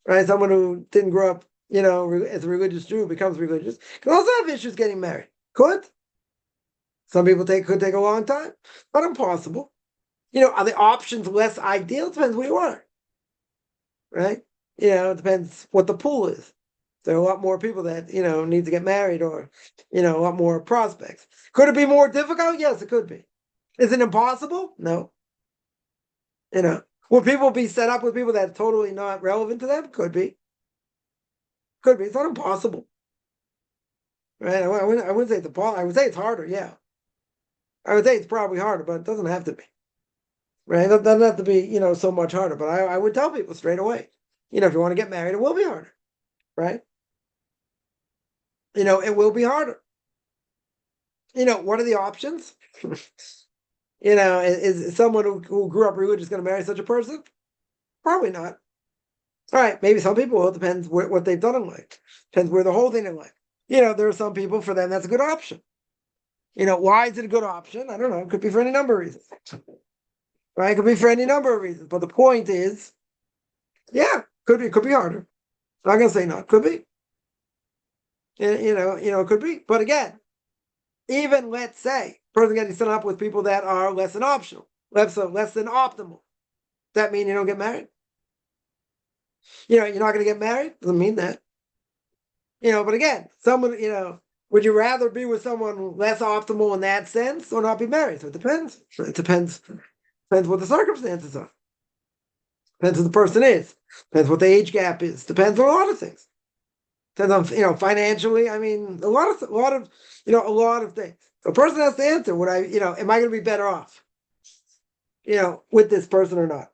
right? Someone who didn't grow up, as a religious Jew becomes religious, can also have issues getting married. Could. Some people could take a long time, but impossible. Are the options less ideal? Depends where you are, right? It depends what the pool is. There are a lot more people that, need to get married or, a lot more prospects. Could it be more difficult? Yes, it could be. Is it impossible? No. Will people be set up with people that are totally not relevant to them? Could be. Could be. It's not impossible. Right? I wouldn't say it's impossible. I would say it's harder, yeah. I would say it's probably harder, but it doesn't have to be. Right? It doesn't have to be, so much harder. But I would tell people straight away, if you want to get married, it will be harder. Right? It will be harder. What are the options? Is someone who grew up religious going to marry such a person? Probably not. All right, maybe some people will. It depends what they've done in life. Depends where they're holding in life. There are some people, for them, that's a good option. Why is it a good option? I don't know. It could be for any number of reasons. Right? It could be for any number of reasons. But the point is, yeah, could be harder. I'm not going to say not. Could be. It could be. But again, even let's say person getting set up with people that are less than optional, less than optimal. Does that mean you don't get married? You're not going to get married? Doesn't mean that. But again, someone, would you rather be with someone less optimal in that sense or not be married? So it depends. It depends what the circumstances are. Depends who the person is. Depends what the age gap is. Depends on a lot of things. Depends on, financially. I mean, a lot of things. So a person has to answer, am I going to be better off, with this person or not?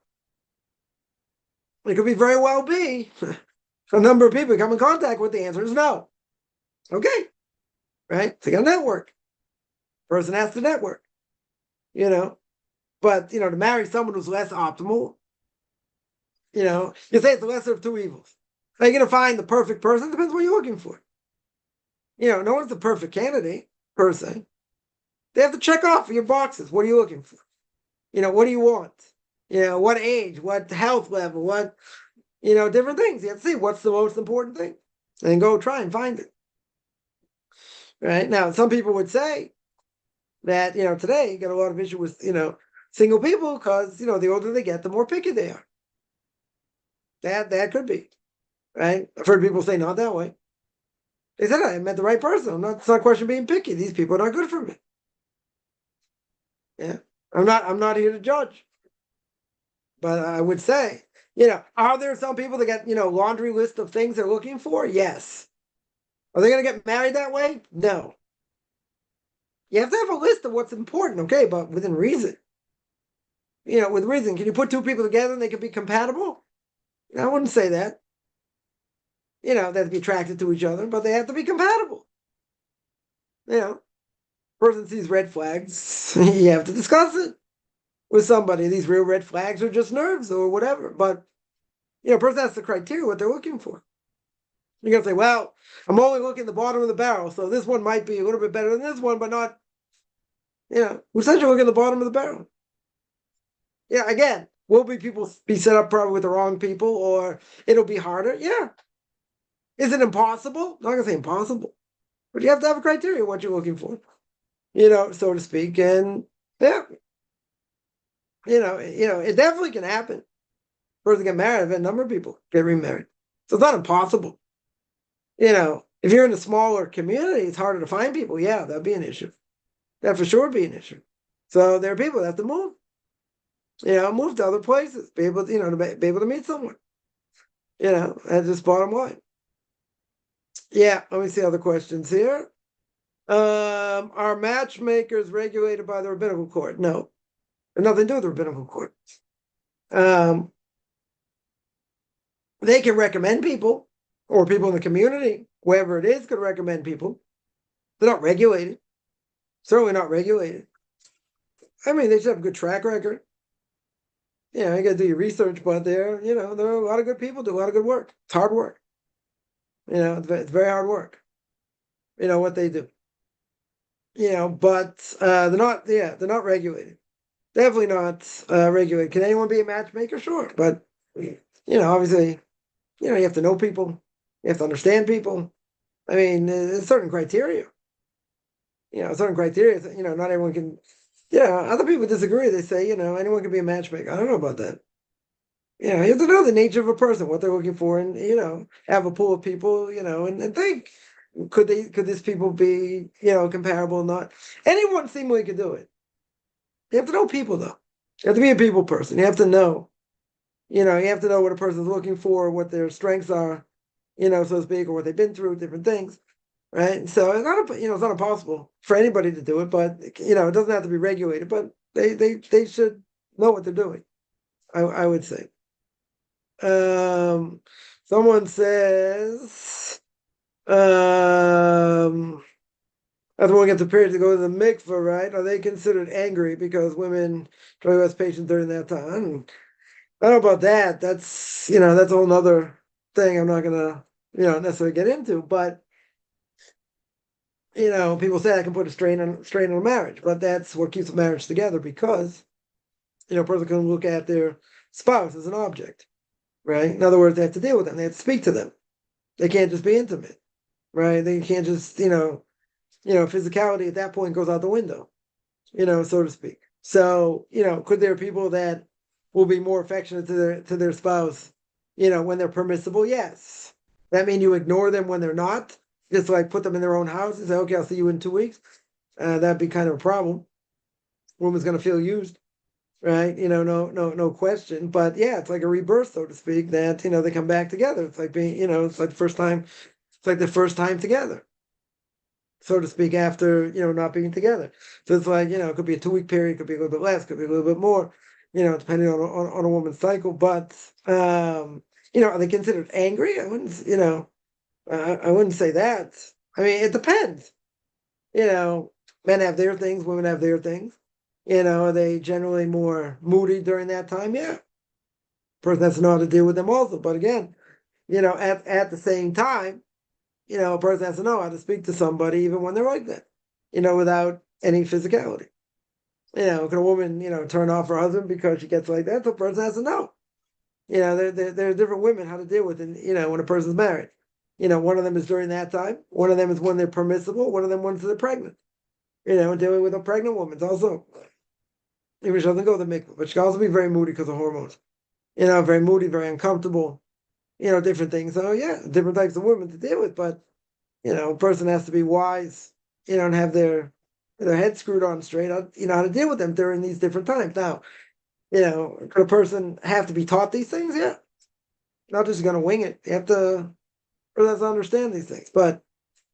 It could be very well be a number of people come in contact with, the answer is no. Okay. Right? So you got a network. Person has to network. But to marry someone who's less optimal, you say it's the lesser of two evils. Are you going to find the perfect person? Depends what you're looking for. No one's the perfect candidate, per se. They have to check off your boxes. What are you looking for? What do you want? What age, what health level, what, different things. You have to see what's the most important thing and go try and find it. Right? Now, some people would say that, today you got a lot of issue with, single people because, the older they get, the more picky they are. That could be. Right? I've heard people say not that way. They said, I met the right person. It's not a question of being picky. These people are not good for me. Yeah. I'm not here to judge. But I would say, are there some people that get, laundry list of things they're looking for? Yes. Are they going to get married that way? No. You have to have a list of what's important, okay, but within reason. With reason. Can you put two people together and they can be compatible? I wouldn't say that. They have to be attracted to each other, but they have to be compatible. Person sees red flags, you have to discuss it with somebody. These real red flags are just nerves or whatever. But, person has the criteria, what they're looking for. You're going to say, well, I'm only looking at the bottom of the barrel, so this one might be a little bit better than this one, but not, who said you're looking at the bottom of the barrel? Yeah, again, will people be set up probably with the wrong people, or it'll be harder? Yeah. Is it impossible? I'm not going to say impossible, but you have to have a criteria what you're looking for, so to speak. And yeah, it definitely can happen. Person get married, I've had a number of people get remarried. So it's not impossible. If you're in a smaller community, it's harder to find people. Yeah, that'd be an issue. That for sure would be an issue. So there are people that have to move. Move to other places, be able to, to be able to meet someone. That's just bottom line. Yeah, let me see other questions here. Are matchmakers regulated by the rabbinical court? No. They have nothing to do with the rabbinical court. Um, they can recommend people, or people in the community, whoever it is, could recommend people. They're not regulated. Certainly not regulated. I mean, they should have a good track record. You know, you got to do your research, but there are a lot of good people do a lot of good work. It's hard work. It's very hard work. What they do. But they're not regulated. Definitely not regulated. Can anyone be a matchmaker? Sure, but obviously, you have to know people. You have to understand people. I mean, there's certain criteria. Certain criteria. Not everyone can. Other people disagree. They say, anyone can be a matchmaker. I don't know about that. You have to know the nature of a person, what they're looking for, and have a pool of people, and think, could this people be, comparable or not? Anyone seemingly could do it. You have to know people though. You have to be a people person. You have to know, you have to know what a person's looking for, what their strengths are, so to speak, or what they've been through, different things. Right. So it's not impossible for anybody to do it, but it doesn't have to be regulated, but they should know what they're doing. I would say. Someone says, after one gets a period to go to the mikveh, right? Are they considered angry because women try less patience during that time? I don't know about that. That's that's a whole nother thing. I'm not gonna necessarily get into, but people say I can put a strain on a marriage, but that's what keeps a marriage together because a person can look at their spouse as an object. Right? In other words, they have to deal with them. They have to speak to them. They can't just be intimate, right? They can't just, physicality at that point goes out the window, so to speak. So, could there be people that will be more affectionate to their spouse, when they're permissible? Yes. That mean you ignore them when they're not? Just like put them in their own house and say, okay, I'll see you in 2 weeks. That'd be kind of a problem. Woman's going to feel used. Right, no question. But yeah, it's like a rebirth, so to speak, that they come back together. It's like being, it's like the first time, it's like the first time together, so to speak, after not being together. So it's like it could be a 2 week period, could be a little bit less, could be a little bit more, depending on a woman's cycle. But are they considered angry? I wouldn't, I wouldn't say that. I mean, it depends. Men have their things, women have their things. Are they generally more moody during that time? Yeah. Person has to know how to deal with them also. But again, at the same time, a person has to know how to speak to somebody even when they're like that, without any physicality. Can a woman, turn off her husband because she gets like that? The person has to know. There are different women how to deal with it, when a person's married. One of them is during that time. One of them is when they're permissible. One of them when they're pregnant. Dealing with a pregnant woman also. Even she doesn't go to the mikvah, but she can also be very moody because of hormones. Very moody, very uncomfortable. Different things. So yeah, different types of women to deal with. But a person has to be wise, and have their head screwed on straight. How to deal with them during these different times. Now, could a person have to be taught these things? Yeah, not just going to wing it. You have to, or has to understand these things. But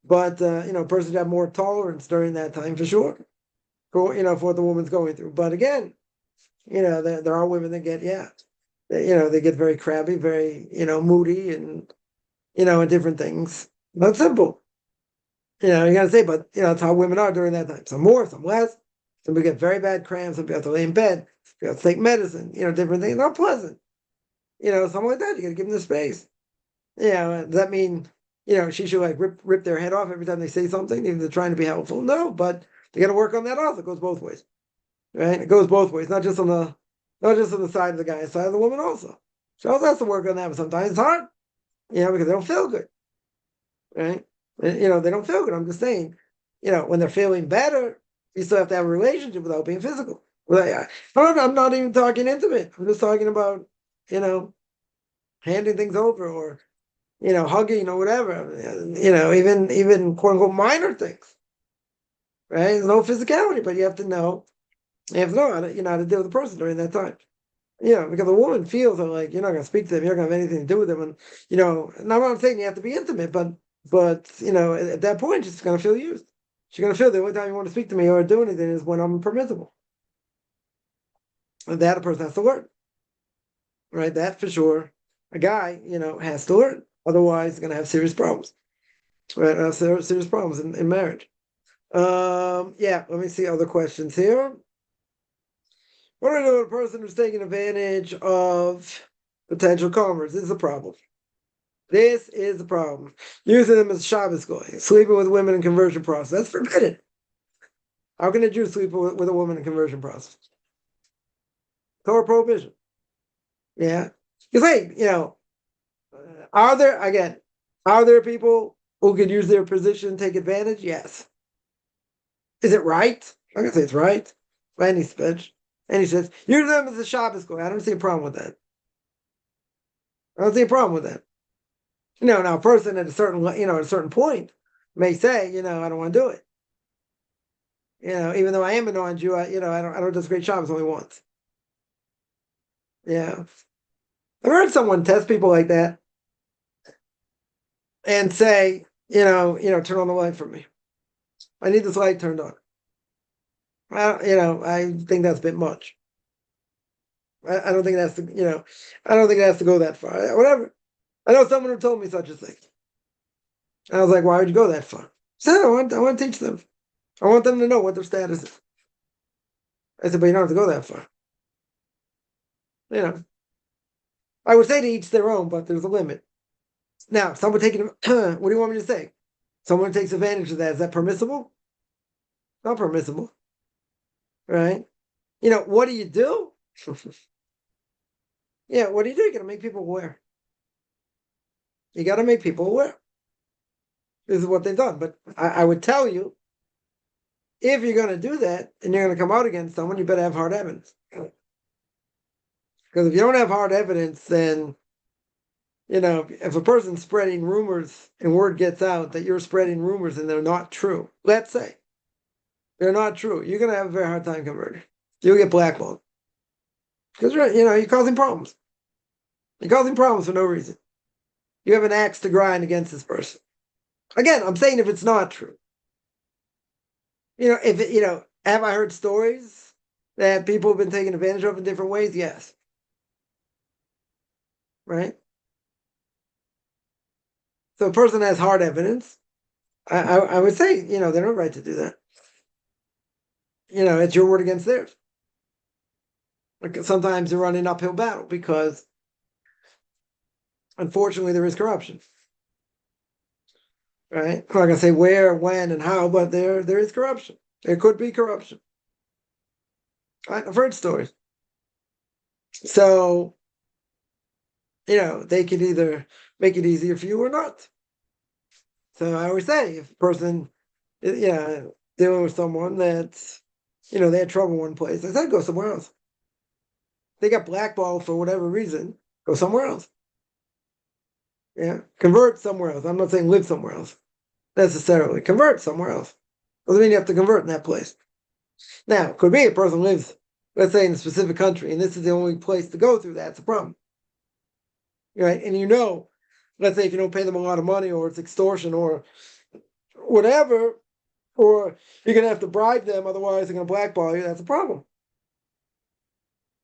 a person should have more tolerance during that time for sure. For for what the woman's going through. But again, there are women that get they get very crabby, very moody, and and different things. Not simple. You gotta say, but that's how women are during that time. Some more, some less. Some people get very bad cramps. Some people have to lay in bed. You have to take medicine. Different things. Not pleasant. Something like that. You gotta give them the space. Does that mean she should like rip their head off every time they say something, even they're trying to be helpful? No, but they got to work on that also. It goes both ways, right? It goes both ways, not just on the side of the guy, the side of the woman also. She also has to work on that, but sometimes it's hard, because they don't feel good, right? And, they don't feel good. I'm just saying, when they're feeling better, you still have to have a relationship without being physical. Well, I'm not even talking intimate. I'm just talking about, handing things over or, hugging or whatever. Even quote unquote minor things, right? There's no physicality, but you have to know. You have to know how to, how to deal with the person during that time. Because a woman feels that like you're not going to speak to them, you're not going to have anything to do with them, and not what I'm saying you have to be intimate, but at that point she's going to feel used. She's going to feel the only time you want to speak to me or do anything is when I'm permissible. And that a person has to learn. right? That for sure. A guy, has to learn. Otherwise, he's going to have serious problems, right? Serious problems in marriage. Yeah, let me see other questions here. What do I do with a person who's taking advantage of potential comers? This is a problem. This is the problem. Using them as Shabbos goy, sleeping with women in conversion process. That's forbidden. How can a Jew sleep with a woman in conversion process? Torah prohibition. Yeah. Because, hey, are there people who could use their position and take advantage? Yes. Is it right? I'm going to say it's right. By any stretch. And he says, use them as a Shabbos goy. I don't see a problem with that. I don't see a problem with that. Now a person at a certain point may say, I don't want to do it. Even though I am a non-Jew, I don't just great Shabbos only once. Yeah. I've heard someone test people like that and say, turn on the light for me. I need this light turned on. I think that's a bit much. I don't think it has to, I don't think it has to go that far. Whatever. I know someone who told me such a thing. I was like, why would you go that far? So I want to teach them. I want them to know what their status is. I said, but you don't have to go that far. I would say to each their own, but there's a limit. Now, someone taking, what do you want me to say? Someone takes advantage of that. Is that permissible? Not permissible, right? What do you do? Yeah, what do? You got to make people aware. You got to make people aware. This is what they've done. But I would tell you, if you're going to do that and you're going to come out against someone, you better have hard evidence. Because if you don't have hard evidence, then, if a person's spreading rumors and word gets out that you're spreading rumors and they're not true, let's say they're not true, you're going to have a very hard time converting. You'll get blackballed. Because, you're causing problems. You're causing problems for no reason. You have an axe to grind against this person. Again, I'm saying if it's not true. Have I heard stories that people have been taken advantage of in different ways? Yes. Right? So a person has hard evidence. I would say, they don't have a right to do that. It's your word against theirs. Like sometimes you run an uphill battle because, unfortunately, there is corruption. Right? I'm not going to say where, when, and how, but there is corruption. There could be corruption. I've heard stories. So, they could either make it easier for you or not. So I always say, if a person, dealing with someone that's, they had trouble in one place, I said, go somewhere else. They got blackballed for whatever reason, go somewhere else. Yeah, convert somewhere else. I'm not saying live somewhere else necessarily. Convert somewhere else. Doesn't mean you have to convert in that place. Now, could be a person lives, let's say, in a specific country, and this is the only place to go through. That's a problem, right? And let's say if you don't pay them a lot of money, or it's extortion, or whatever, or you're going to have to bribe them, otherwise they're going to blackball you. That's a problem.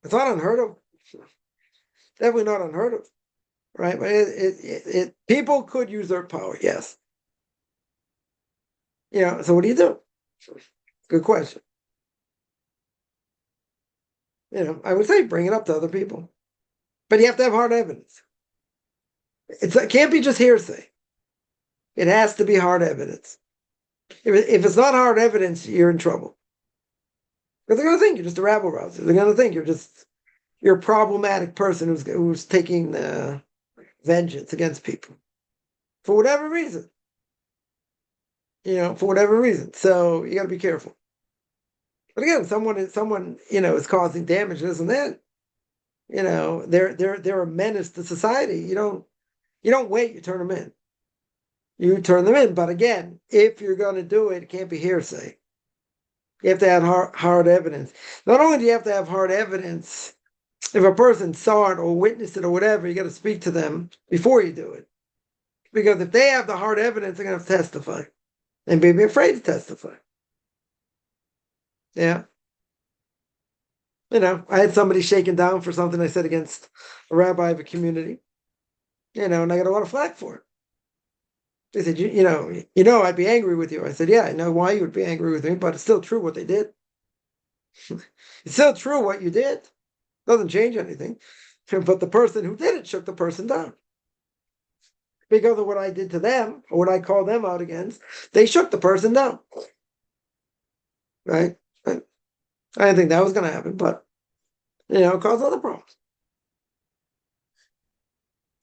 It's not unheard of. Definitely not unheard of, right? But people could use their power, yes. So what do you do? Good question. I would say bring it up to other people, but you have to have hard evidence. It can't be just hearsay. It has to be hard evidence. If it's not hard evidence, you're in trouble. Because they're going to think you're just a rabble rouser. They're going to think you're a problematic person who's taking vengeance against people for whatever reason. For whatever reason. So you got to be careful. But again, someone is causing damage, this and that. They're a menace to society. You don't wait. You turn them in. You turn them in. But again, if you're going to do it, it can't be hearsay. You have to have hard evidence. Not only do you have to have hard evidence, if a person saw it or witnessed it or whatever, you got to speak to them before you do it. Because if they have the hard evidence, they're going to have to testify. And be afraid to testify. Yeah. I had somebody shaken down for something I said against a rabbi of a community, and I got a lot of flack for it. They said, I'd be angry with you. I said, yeah, I know why you would be angry with me, but it's still true what they did. It's still true what you did. Doesn't change anything. But the person who did it shook the person down. Because of what I did to them, or what I called them out against, they shook the person down. Right? I didn't think that was going to happen, but, it caused other problems.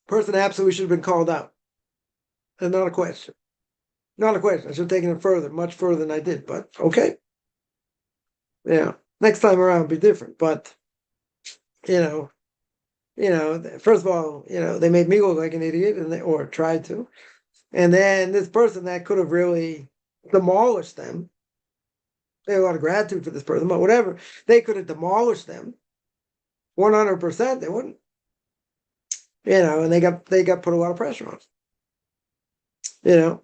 Person absolutely should have been called out. And not a question. Not a question. I should have taken it further, much further than I did, but okay. Yeah. Next time around, it'll be different. But, first of all, they made me look like an idiot, or tried to. And then this person that could have really demolished them, they had a lot of gratitude for this person, but whatever, they could have demolished them 100%. They wouldn't, and they got put a lot of pressure on. That's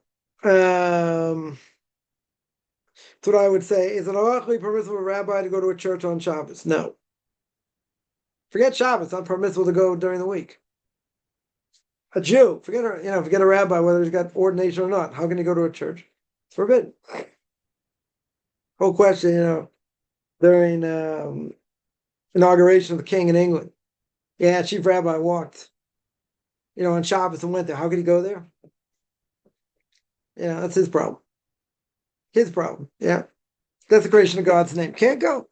what I would say. Is it halachically permissible for a rabbi to go to a church on Shabbos? No. Forget Shabbos. It's not permissible to go during the week. A Jew, forget a rabbi, whether he's got ordination or not. How can he go to a church? It's forbidden. Whole question, during inauguration of the king in England. Yeah, chief rabbi walked, on Shabbos and went there. How could he go there? Yeah, that's his problem. His problem. Yeah. Desecration of God's name. Can't go.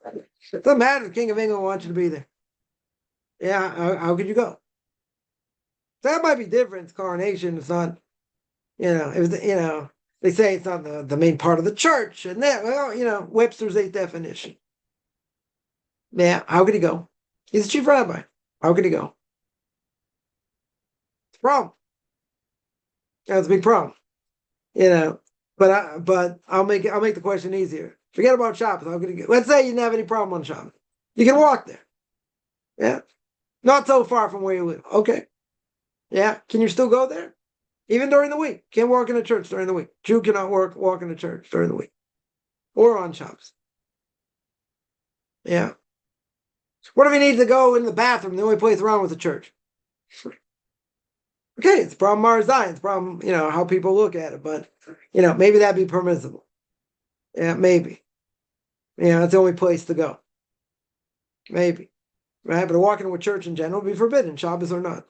It doesn't matter. The king of England wants you to be there. Yeah, how could you go? That might be different. It's coronation. It's not, they say it's not the main part of the church. And that, Webster's 8th definition. Yeah, how could he go? He's a chief rabbi. How could he go? It's a problem. That's a big problem. But I'll make the question easier. Forget about Shabbos. How could he go? Let's say you didn't have any problem on Shabbos. You can walk there. Yeah. Not so far from where you live. Okay. Yeah. Can you still go there? Even during the week. Can't walk in a church during the week. Jew cannot walk in a church during the week. Or on Shabbos. Yeah. What if he needs to go in the bathroom? The only place around was the church. Okay, it's a problem Marzai. It's a problem, how people look at it. But, maybe that'd be permissible. Yeah, maybe. That's the only place to go. Maybe. Right? But walking to a church in general would be forbidden, Shabbos or not.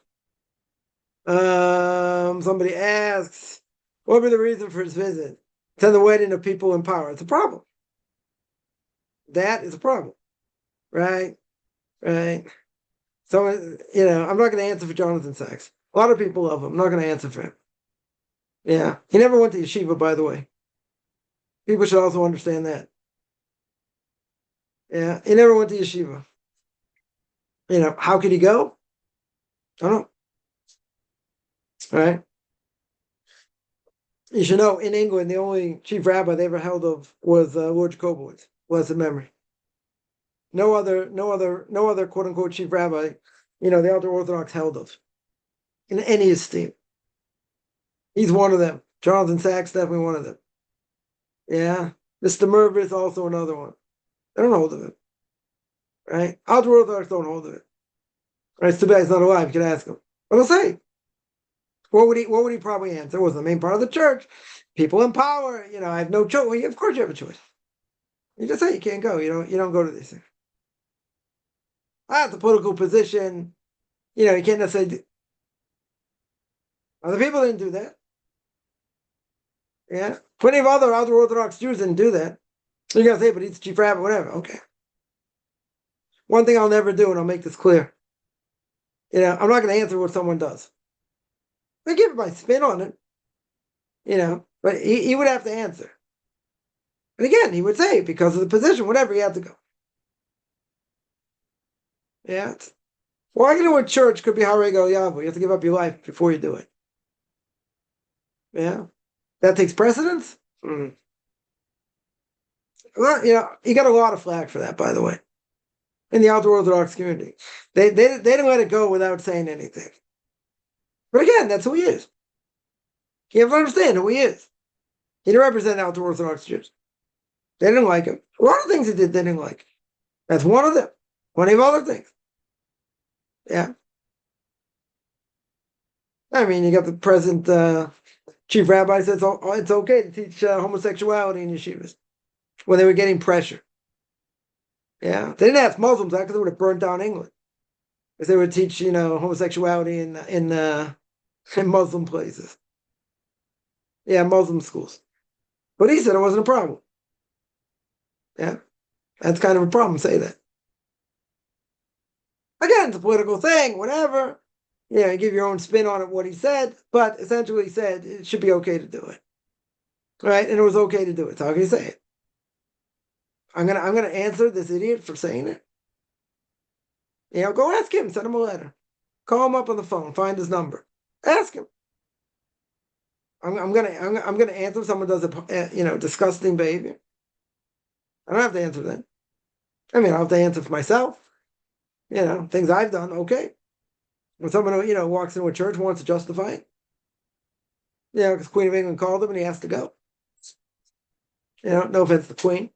Somebody asks, what would be the reason for his visit? Attend the wedding of people in power. It's a problem. That is a problem. Right? Right. So, I'm not going to answer for Jonathan Sachs. A lot of people love him. I'm not going to answer for him. Yeah. He never went to yeshiva, by the way. People should also understand that. Yeah. He never went to yeshiva. How could he go? I don't know. All right. You should know, in England, the only chief rabbi they ever held of was Lord Koblenz, blessed memory. No other quote unquote chief rabbi, the elder Orthodox held of in any esteem. He's one of them. Jonathan Sachs, definitely one of them. Yeah. Mr. Mervis is also another one. They don't hold of it. Right? Elder Orthodox don't hold of it. Right? It's too bad he's not alive. You can ask him. But I'll say, what would he probably answer? It was the main part of the church. People in power, I have no choice. Well, of course you have a choice. You just say you can't go. You don't go to these things. That's a political position. You can't necessarily other people didn't do that. Yeah. Plenty of other Orthodox Jews didn't do that. So you're gonna say, but he's the chief rabbi, whatever. Okay. One thing I'll never do, and I'll make this clear. I'm not gonna answer what someone does. I give my spin on it. But he would have to answer. And again, he would say, because of the position, whatever, he had to go. Yeah. Walking to a church could be Harego Yavu. You have to give up your life before you do it. Yeah. That takes precedence? Mm. Well, you got a lot of flack for that, by the way, in the Ultra Orthodox community. They didn't let it go without saying anything. But again, that's who he is. You have to understand who he is. He didn't represent Ultra Orthodox Jews. They didn't like him. A lot of things he did, they didn't like. That's one of them. Plenty of other things. Yeah. I mean, you got the present chief rabbi says it's okay to teach homosexuality in yeshivas when they were getting pressure. Yeah. They didn't ask Muslims that because they would have burned down England if they would teach, homosexuality in Muslim places. Yeah, Muslim schools. But he said it wasn't a problem. Yeah. That's kind of a problem, say that. Again, it's a political thing, whatever. You give your own spin on it, what he said, but essentially he said it should be okay to do it. Right? And it was okay to do it. So how can you say it? I'm gonna answer this idiot for saying it. Go ask him, send him a letter. Call him up on the phone, find his number. Ask him. I'm gonna answer if someone does a disgusting behavior. I don't have to answer that. I mean, I'll have to answer for myself. Things I've done, okay. When someone, walks into a church, wants to justify it, because Queen of England called him and he has to go. No offense to the Queen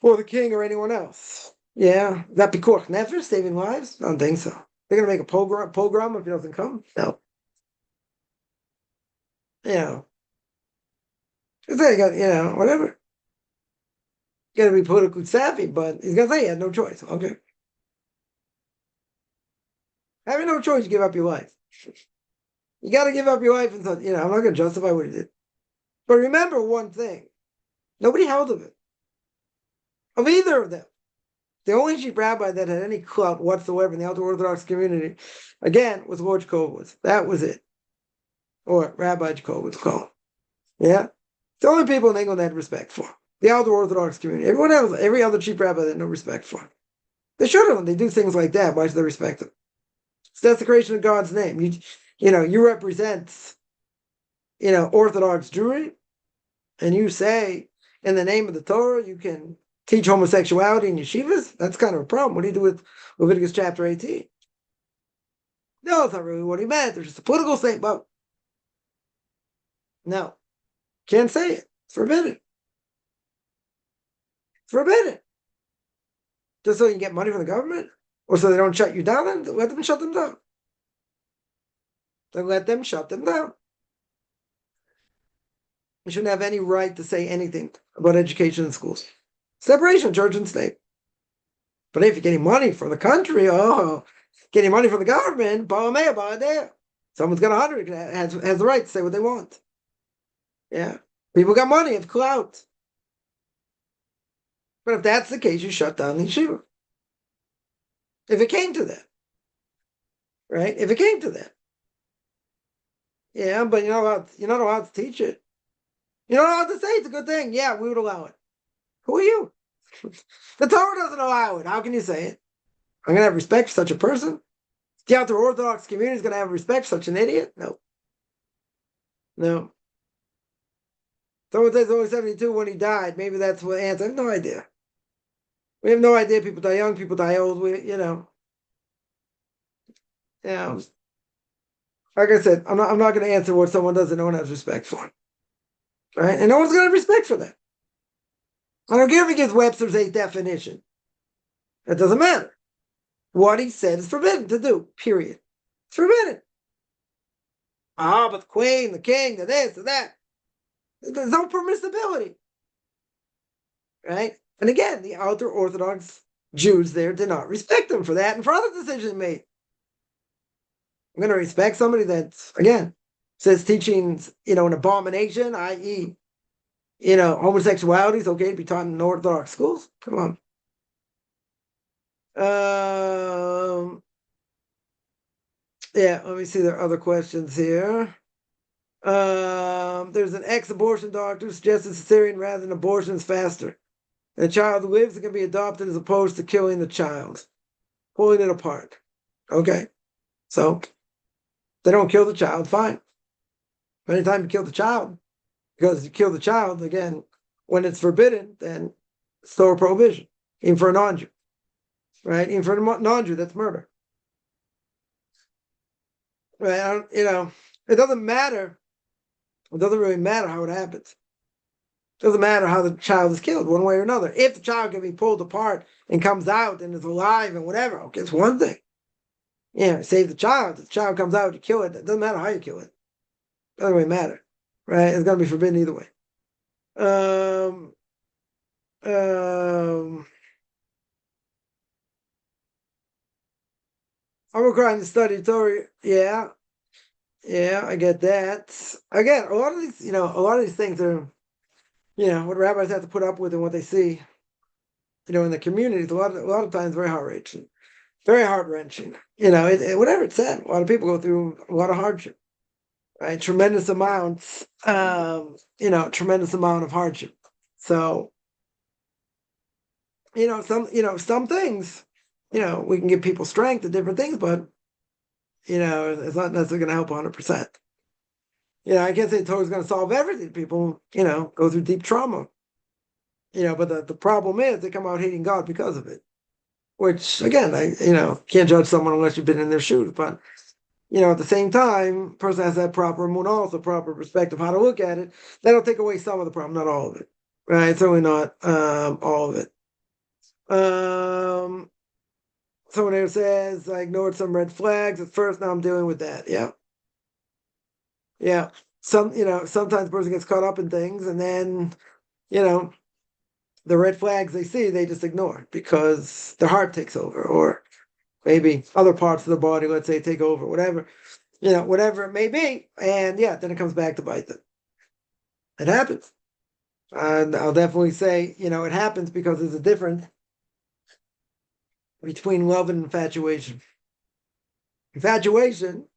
or the King or anyone else. Yeah, that pikuach nefesh, saving lives? I don't think so. They're going to make a pogrom if he doesn't come? No. They got, whatever. You got to be politically savvy, but he's going to say he had no choice. Okay. Having no choice, you give up your life. You got to give up your life, and so, I'm not going to justify what he did. But remember one thing: nobody held of it, of either of them. The only chief rabbi that had any clout whatsoever in the ultra-Orthodox community, again, was Lord Jacobowitz. That was it, or Rabbi Jacobowitz called. Yeah, the only people in England they had respect for the ultra-Orthodox community. Everyone else, every other chief rabbi, they had no respect for. They should have. When they do things like that, why should they respect them? It's desecration of God's name. You represent, Orthodox Jewry, and you say in the name of the Torah you can teach homosexuality in yeshivas. That's kind of a problem. What do you do with Leviticus chapter 18? No, it's not really what he meant. There's just a political statement. No, can't say it. It's forbidden. It's forbidden. Just so you can get money from the government, or so they don't shut you down. And let them shut them down. Then let them shut them down. You shouldn't have any right to say anything about education in schools. Separation of church and state. But if you're getting money from the country, getting money from the government, someone's got 100, has the right to say what they want. Yeah. People got money, have clout. But if that's the case, you shut down the yeshiva. If it came to that. Right? If it came to that. Yeah, but you're not allowed to teach it. You're not allowed to say it's a good thing. Yeah, we would allow it. Who are you? The Torah doesn't allow it. How can you say it? I'm going to have respect for such a person? The ultra-Orthodox community is going to have respect for such an idiot? No. No. Someone says only 72 when he died. Maybe that's what answer. I have no idea. We have no idea. People die young, people die old. Yeah. Like I said, I'm not going to answer what someone doesn't know and has respect for. Right? And no one's going to have respect for that. I don't care if he gives Webster's 8th definition. It doesn't matter. What he said is forbidden to do, period. It's forbidden. But the queen, the king, the this, the that. There's no permissibility. Right? And again, the ultra-Orthodox Jews there did not respect them for that and for other decisions made. I'm going to respect somebody that, again, says teaching's, an abomination, i.e., homosexuality is okay to be taught in Orthodox schools. Come on. Yeah, let me see. There are other questions here. There's an ex-abortion doctor who suggested cesarean rather than abortion is faster. And a child who lives can be adopted as opposed to killing the child, pulling it apart. Okay, so they don't kill the child, fine. But anytime you kill the child, because you kill the child, again, when it's forbidden, then it's still a prohibition, even for a non-Jew. Right? Even for a non-Jew, that's murder. Right? It doesn't matter. It doesn't really matter how it happens. Doesn't matter how the child is killed, one way or another. If the child can be pulled apart and comes out and is alive and whatever, okay, it's one thing. Save the child. If the child comes out, you kill it. It doesn't matter how you kill it. It doesn't really matter, right? It's going to be forbidden either way. I'm requiring to study Torah. Yeah, I get that. Again, a lot of these things are, what rabbis have to put up with and what they see, in the communities. A lot of times, very heart-wrenching, very heart-wrenching. Whatever it's said, a lot of people go through a lot of hardship, right? Tremendous amounts, tremendous amount of hardship. So, some things, we can give people strength and different things, but it's not necessarily going to help 100%. I can't say Torah is going to solve everything. People, go through deep trauma. But the problem is they come out hating God because of it. Which again, I can't judge someone unless you've been in their shoes. But at the same time, person has that proper emunah, the proper perspective how to look at it. That'll take away some of the problem, not all of it. Right? Certainly not all of it. Someone here says I ignored some red flags at first. Now I'm dealing with that. Yeah. Sometimes the person gets caught up in things, and then the red flags they see, they just ignore because their heart takes over, or maybe other parts of the body, let's say, take over, whatever it may be. And then it comes back to bite them. It happens. And I'll definitely say, it happens because there's a difference between love and infatuation. Infatuation,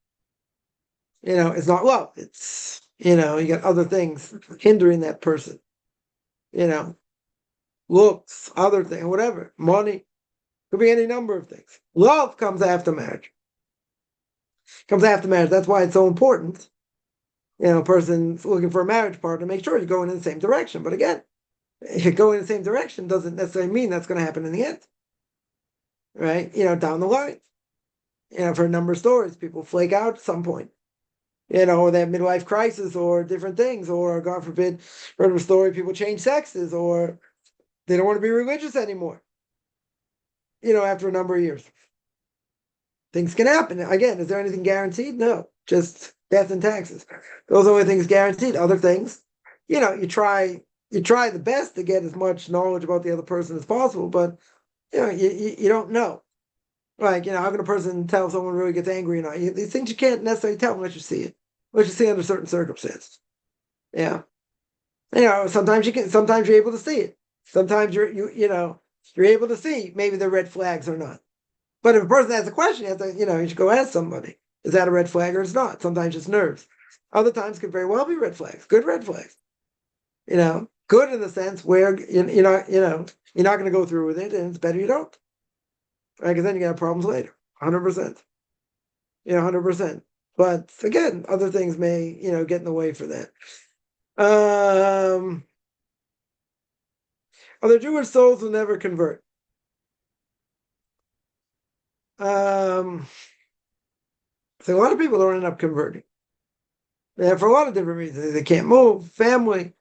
it's not love. It's, you got other things hindering that person, looks, other things, whatever, money, could be any number of things. Love comes after marriage. That's why it's so important. A person's looking for a marriage partner, make sure you're going in the same direction. But again, if you're going in the same direction doesn't necessarily mean that's going to happen in the end. Right? Down the line. For a number of stories, people flake out at some point. Or they have midlife crisis or different things, or God forbid, heard of a story, people change sexes, or they don't want to be religious anymore. After a number of years. Things can happen. Again, is there anything guaranteed? No. Just death and taxes. Those are the only things guaranteed. Other things, you try the best to get as much knowledge about the other person as possible, but you don't know. Like, how can a person tell if someone really gets angry or not? These things you can't necessarily tell unless you see it. Unless you see it under certain circumstances. Yeah. Sometimes you're able to see it. Sometimes you're able to see maybe the red flags or not. But if a person has a question, you have to, you should go ask somebody. Is that a red flag or it's not? Sometimes it's nerves. Other times could very well be red flags, good red flags. Good in the sense where you're not going to go through with it, and it's better you don't. Right? Because then you have problems later. 100%. 100%. But again, other things may, get in the way for that. Are there Jewish souls who never convert? So a lot of people don't end up converting. For a lot of different reasons. They can't move, family,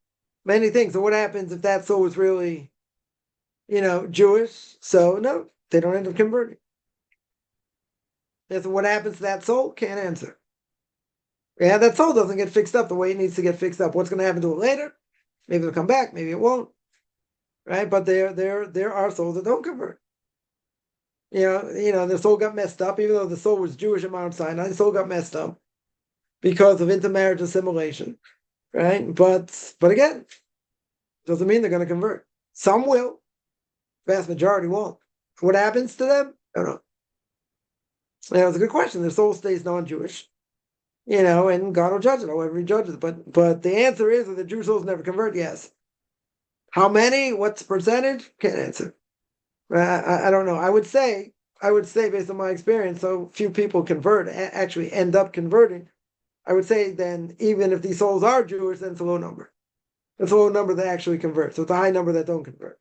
many things. So what happens if that soul is really, Jewish? So no, they don't end up converting. And so what happens to that soul? Can't answer. That soul doesn't get fixed up the way it needs to get fixed up. What's going to happen to it later? Maybe it'll come back, maybe it won't. Right? But there are souls that don't convert. The soul got messed up, even though the soul was Jewish at Mount Sinai, the soul got messed up because of intermarriage assimilation. Right? But again, doesn't mean they're going to convert. Some will. Vast majority won't. What happens to them? I don't know. It's a good question. Their soul stays non-Jewish. And God will judge it, however he judges it. But the answer is that the Jewish souls never convert, yes. How many? What's the percentage? Can't answer. I don't know. I would say based on my experience, so few people convert, actually end up converting. I would say then, even if these souls are Jewish, then it's a low number. It's a low number that actually convert. So it's a high number that don't convert.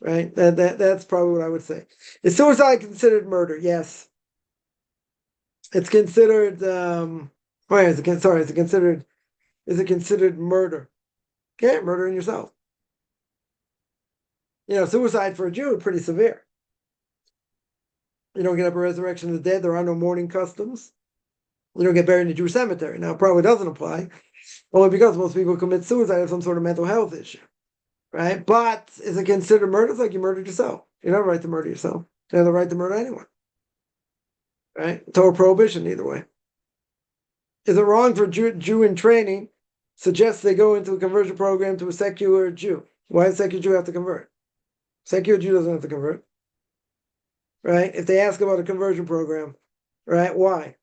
Right? That's probably what I would say. Is suicide considered murder? Yes. It's considered. Is it considered murder? Okay, murdering yourself. Suicide for a Jew is pretty severe. You don't get up a resurrection of the dead. There are no mourning customs. You don't get buried in a Jewish cemetery. Now, it probably doesn't apply, only because most people who commit suicide have some sort of mental health issue, right? But is it considered murder? It's like you murdered yourself. You don't have the right to murder yourself. You have the right to murder anyone, right? Total prohibition either way. Is it wrong for Jew in training suggests they go into a conversion program to a secular Jew? Why does a secular Jew have to convert? Secular Jew doesn't have to convert, right? If they ask about a conversion program, right? Why?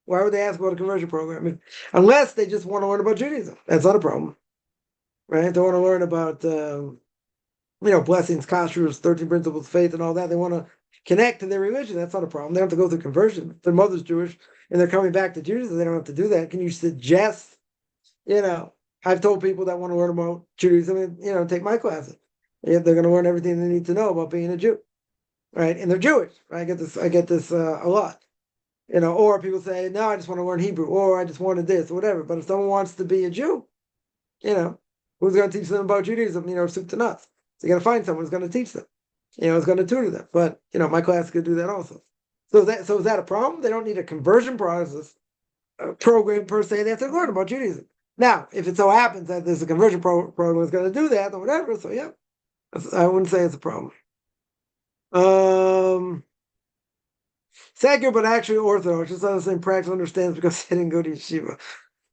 Why would they ask about a conversion program? Unless they just want to learn about Judaism. That's not a problem, right? They want to learn about, blessings, kashrus, 13 principles of faith, and all that. They want to connect to their religion. That's not a problem. They don't have to go through conversion. If their mother's Jewish and they're coming back to Judaism, they don't have to do that. Can you suggest, I've told people that want to learn about Judaism, take my classes. They're going to learn everything they need to know about being a Jew, right? And they're Jewish. Right? I get this a lot. Or people say, no, I just want to learn Hebrew, or I just wanted this, or whatever. But if someone wants to be a Jew, who's going to teach them about Judaism, soup to nuts? So you got to find someone who's going to teach them, who's going to tutor them. But, my class could do that also. So is that a problem? They don't need a conversion process program per se. They have to learn about Judaism. Now, if it so happens that there's a conversion program that's going to do that or whatever, so yeah, I wouldn't say it's a problem. Secular, but actually Orthodox. Just not the same practice understands because they didn't go to yeshiva.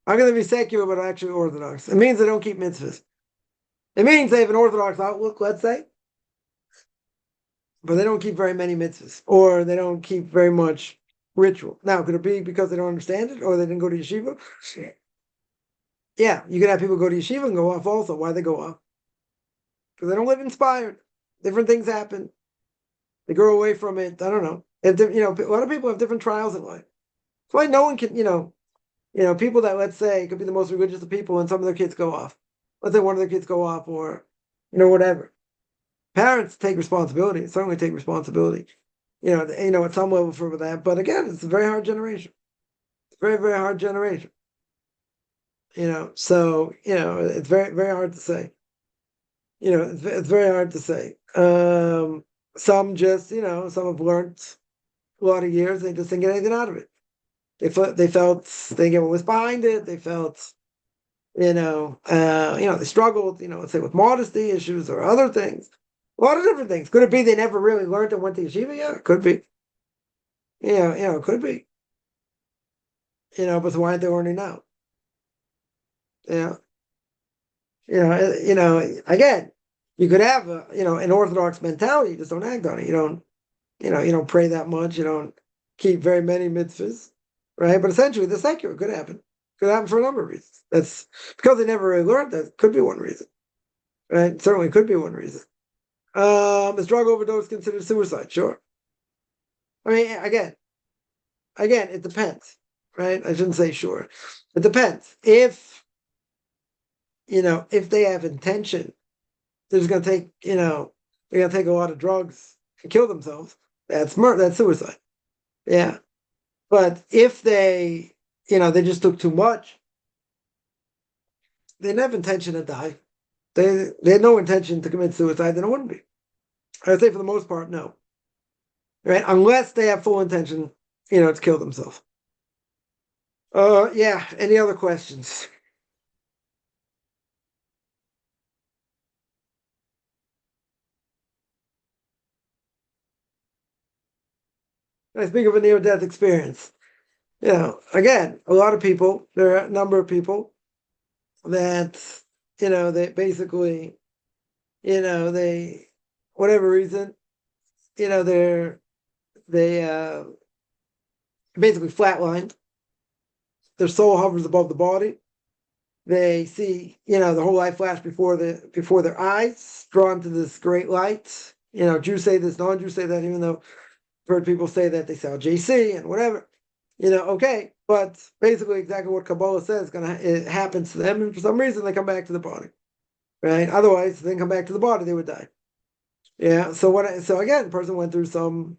I'm going to be secular, but actually Orthodox. It means they don't keep mitzvahs. It means they have an Orthodox outlook, let's say, but they don't keep very many mitzvahs, or they don't keep very much ritual. Now, could it be because they don't understand it, or they didn't go to yeshiva? Yeah, you can have people go to yeshiva and go off also. Why they go off? Because they don't live inspired. Different things happen. They grow away from it. I don't know. A lot of people have different trials in life. That's why no one can, people that, let's say, could be the most religious of people and some of their kids go off. Let's say one of their kids go off or, whatever. Parents take responsibility, certainly take responsibility, at some level for that. But again, it's a very hard generation. It's a very, very hard generation. So, it's very, very hard to say. It's very hard to say. Some just, some have learned a lot of years, they just didn't get anything out of it. They felt they didn't get what was behind it. They felt, they struggled, let's say with modesty issues or other things. A lot of different things. Could it be they never really learned and went to yeshiva? Yeah, it could be. It could be. But why aren't they learning now? Yeah. Again, you could have an Orthodox mentality. You just don't act on it. You don't pray that much. You don't keep very many mitzvahs, right? But essentially, the secular could happen. Could happen for a number of reasons. That's because they never really learned that. Could be one reason, right? Certainly could be one reason. Is drug overdose considered suicide? Sure. I mean, again, it depends, right? I shouldn't say sure. It depends. If they have intention, they're just going to take, they're going to take a lot of drugs and kill themselves. That's murder. That's suicide. Yeah. But if they, they just took too much, they didn't have intention to die. They had no intention to commit suicide, then it wouldn't be. I'd say for the most part, no. Right? Unless they have full intention, to kill themselves. Yeah. Any other questions? I speak of a near-death experience. Again, a lot of people, there are a number of people that, they basically, they, whatever reason, they basically flatlined. Their soul hovers above the body. They see, the whole life flash before their eyes, drawn to this great light. Jews say this, non-Jews say that, even though I've heard people say that they saw JC and whatever. Okay, but basically exactly what Kabbalah says it happens to them, and for some reason they come back to the body, right? Otherwise, if they didn't come back to the body, they would die. Yeah. So again, the person went through some,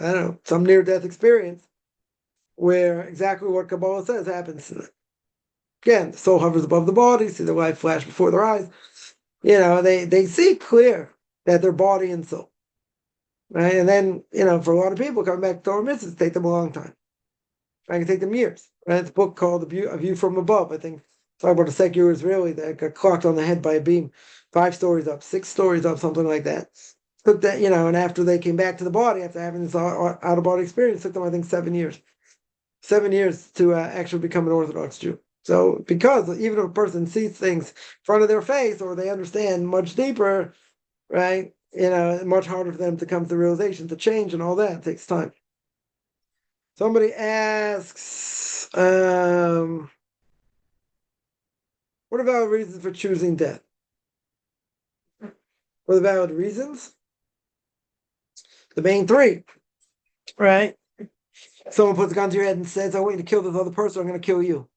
I don't know, some near-death experience where exactly what Kabbalah says happens to them. Again, the soul hovers above the body, see the light flash before their eyes. They see clear that they're body and soul. Right? And then, for a lot of people coming back to Torah mitzvahs, take them a long time. It can take them years. Right? It's a book called A View from Above, I think. Talking about a secular Israeli that got clocked on the head by a beam, 5 stories up, 6 stories up, something like that. Took that, and after they came back to the body, after having this out-of-body experience, took them, I think, 7 years. 7 years to actually become an Orthodox Jew. So, because even if a person sees things in front of their face, or they understand much deeper, right? Much harder for them to come to the realization, to change and all that. It takes time. Somebody asks, what are valid reasons for choosing death? What are the valid reasons? The main 3, right? Someone puts a gun to your head and says, I want you to kill this other person, I'm going to kill you.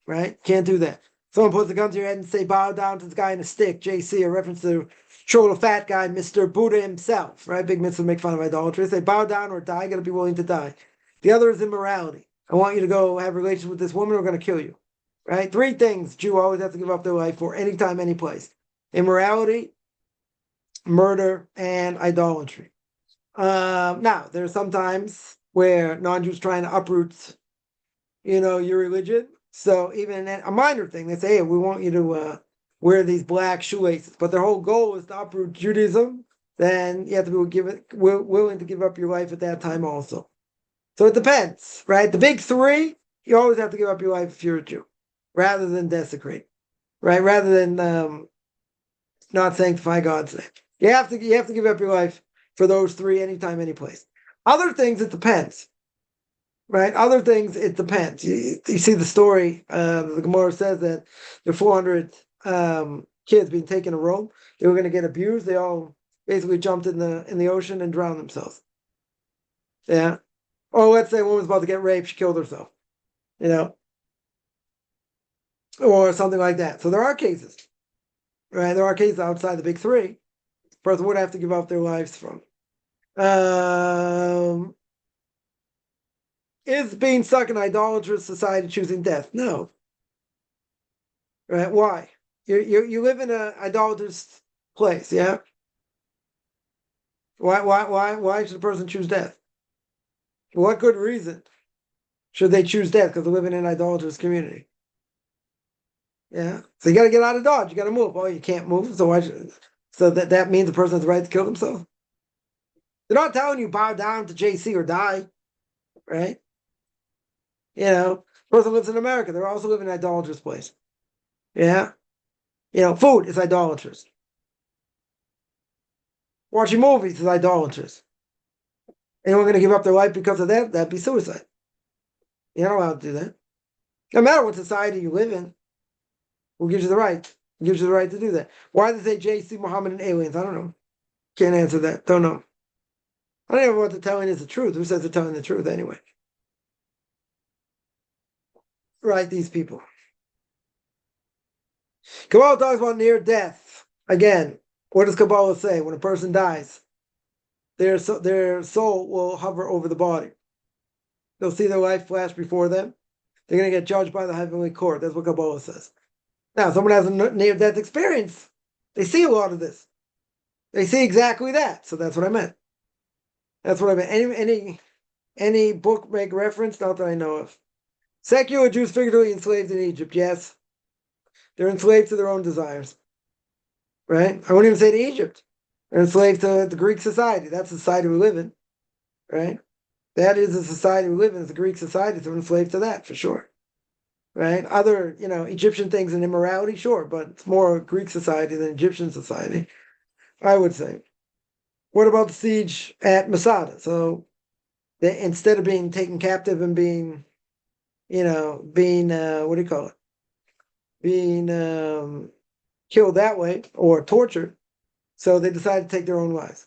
Right? Can't do that. Someone puts a gun to your head and say, bow down to this guy in a stick, JC, a reference to troll a fat guy, Mr. Buddha himself, right? Big mitzvah make fun of idolatry. Say, bow down or die, got to be willing to die. The other is immorality. I want you to go have relations with this woman, we're going to kill you. Right? 3 things Jew always have to give up their life for, anytime, any place. Immorality, murder, and idolatry. Now, there's sometimes where non-Jews trying to uproot, your religion. So even a minor thing, they say, hey, we want you to wear these black shoelaces, but their whole goal is to uproot Judaism, then you have to be willing to give up your life at that time also. So it depends, right? The big 3, you always have to give up your life if you're a Jew, rather than desecrate, right? Rather than not sanctify God's name. You have to give up your life for those 3, anytime, any place. Other things, it depends. Right? Other things, it depends. You see the story, the Gemara says that there are 400 kids being taken to Rome. They were going to get abused. They all basically jumped in the ocean and drowned themselves. Yeah. Or let's say a woman's about to get raped, she killed herself. Or something like that. So there are cases. Right? There are cases outside the big 3. The person would have to give up their lives from. Is being stuck in idolatrous society choosing death? No. Right? Why? You live in an idolatrous place, yeah? Why should a person choose death? What good reason should they choose death? Because they live in an idolatrous community. Yeah. So you got to get out of Dodge. You got to move. Oh, you can't move. So that means the person has the right to kill themselves? They're not telling you bow down to JC or die, right? Person lives in America. They're also living in an idolatrous place. Yeah. Food is idolatrous. Watching movies is idolatrous. Anyone going to give up their life because of that? That'd be suicide. You're not allowed to do that. No matter what society you live in, who gives you the right? Who gives you the right to do that? Why do they say JC, Muhammad, and aliens? I don't know. Can't answer that. Don't know. I don't even know what they're telling is the truth. Who says they're telling the truth anyway? Right, these people. Kabbalah talks about near death. Again, what does Kabbalah say? When a person dies, their soul will hover over the body. They'll see their life flash before them. They're going to get judged by the heavenly court. That's what Kabbalah says. Now, someone has a near-death experience. They see a lot of this. They see exactly that. So that's what I meant. That's what I meant. Any book make reference? Not that I know of. Secular Jews figuratively enslaved in Egypt. Yes. They're enslaved to their own desires. Right? I wouldn't even say to Egypt. They're enslaved to the Greek society. That's the society we live in. Right? That is the society we live in. It's the Greek society. So we're enslaved to that, for sure. Right? Other, Egyptian things and immorality, sure. But it's more Greek society than Egyptian society, I would say. What about the siege at Masada? So instead of being taken captive and being, what do you call it? Being killed that way or tortured. So they decided to take their own lives.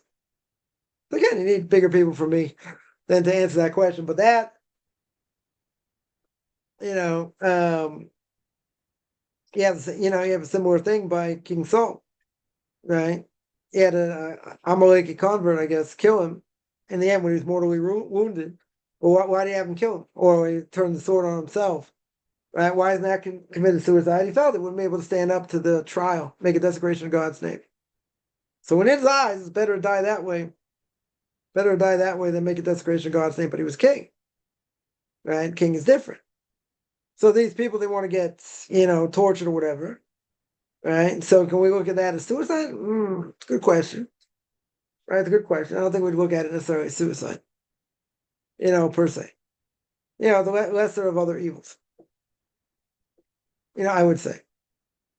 Again, you need bigger people for me than to answer that question. But that, you have a similar thing by King Saul, right? He had an Amaleki convert, I guess, kill him in the end when he was mortally wounded. Well, why did he have him kill him? Or he turned the sword on himself Right? Why isn't that committed suicide? He felt it wouldn't be able to stand up to the trial, make a desecration of God's name. So in his eyes, it's better to die that way. Better to die that way than make a desecration of God's name. But he was king. Right? King is different. So these people, they want to get, tortured or whatever. Right? So can we look at that as suicide? It's a good question. Right? It's a good question. I don't think we'd look at it necessarily as suicide. Per se. The lesser of other evils. I would say.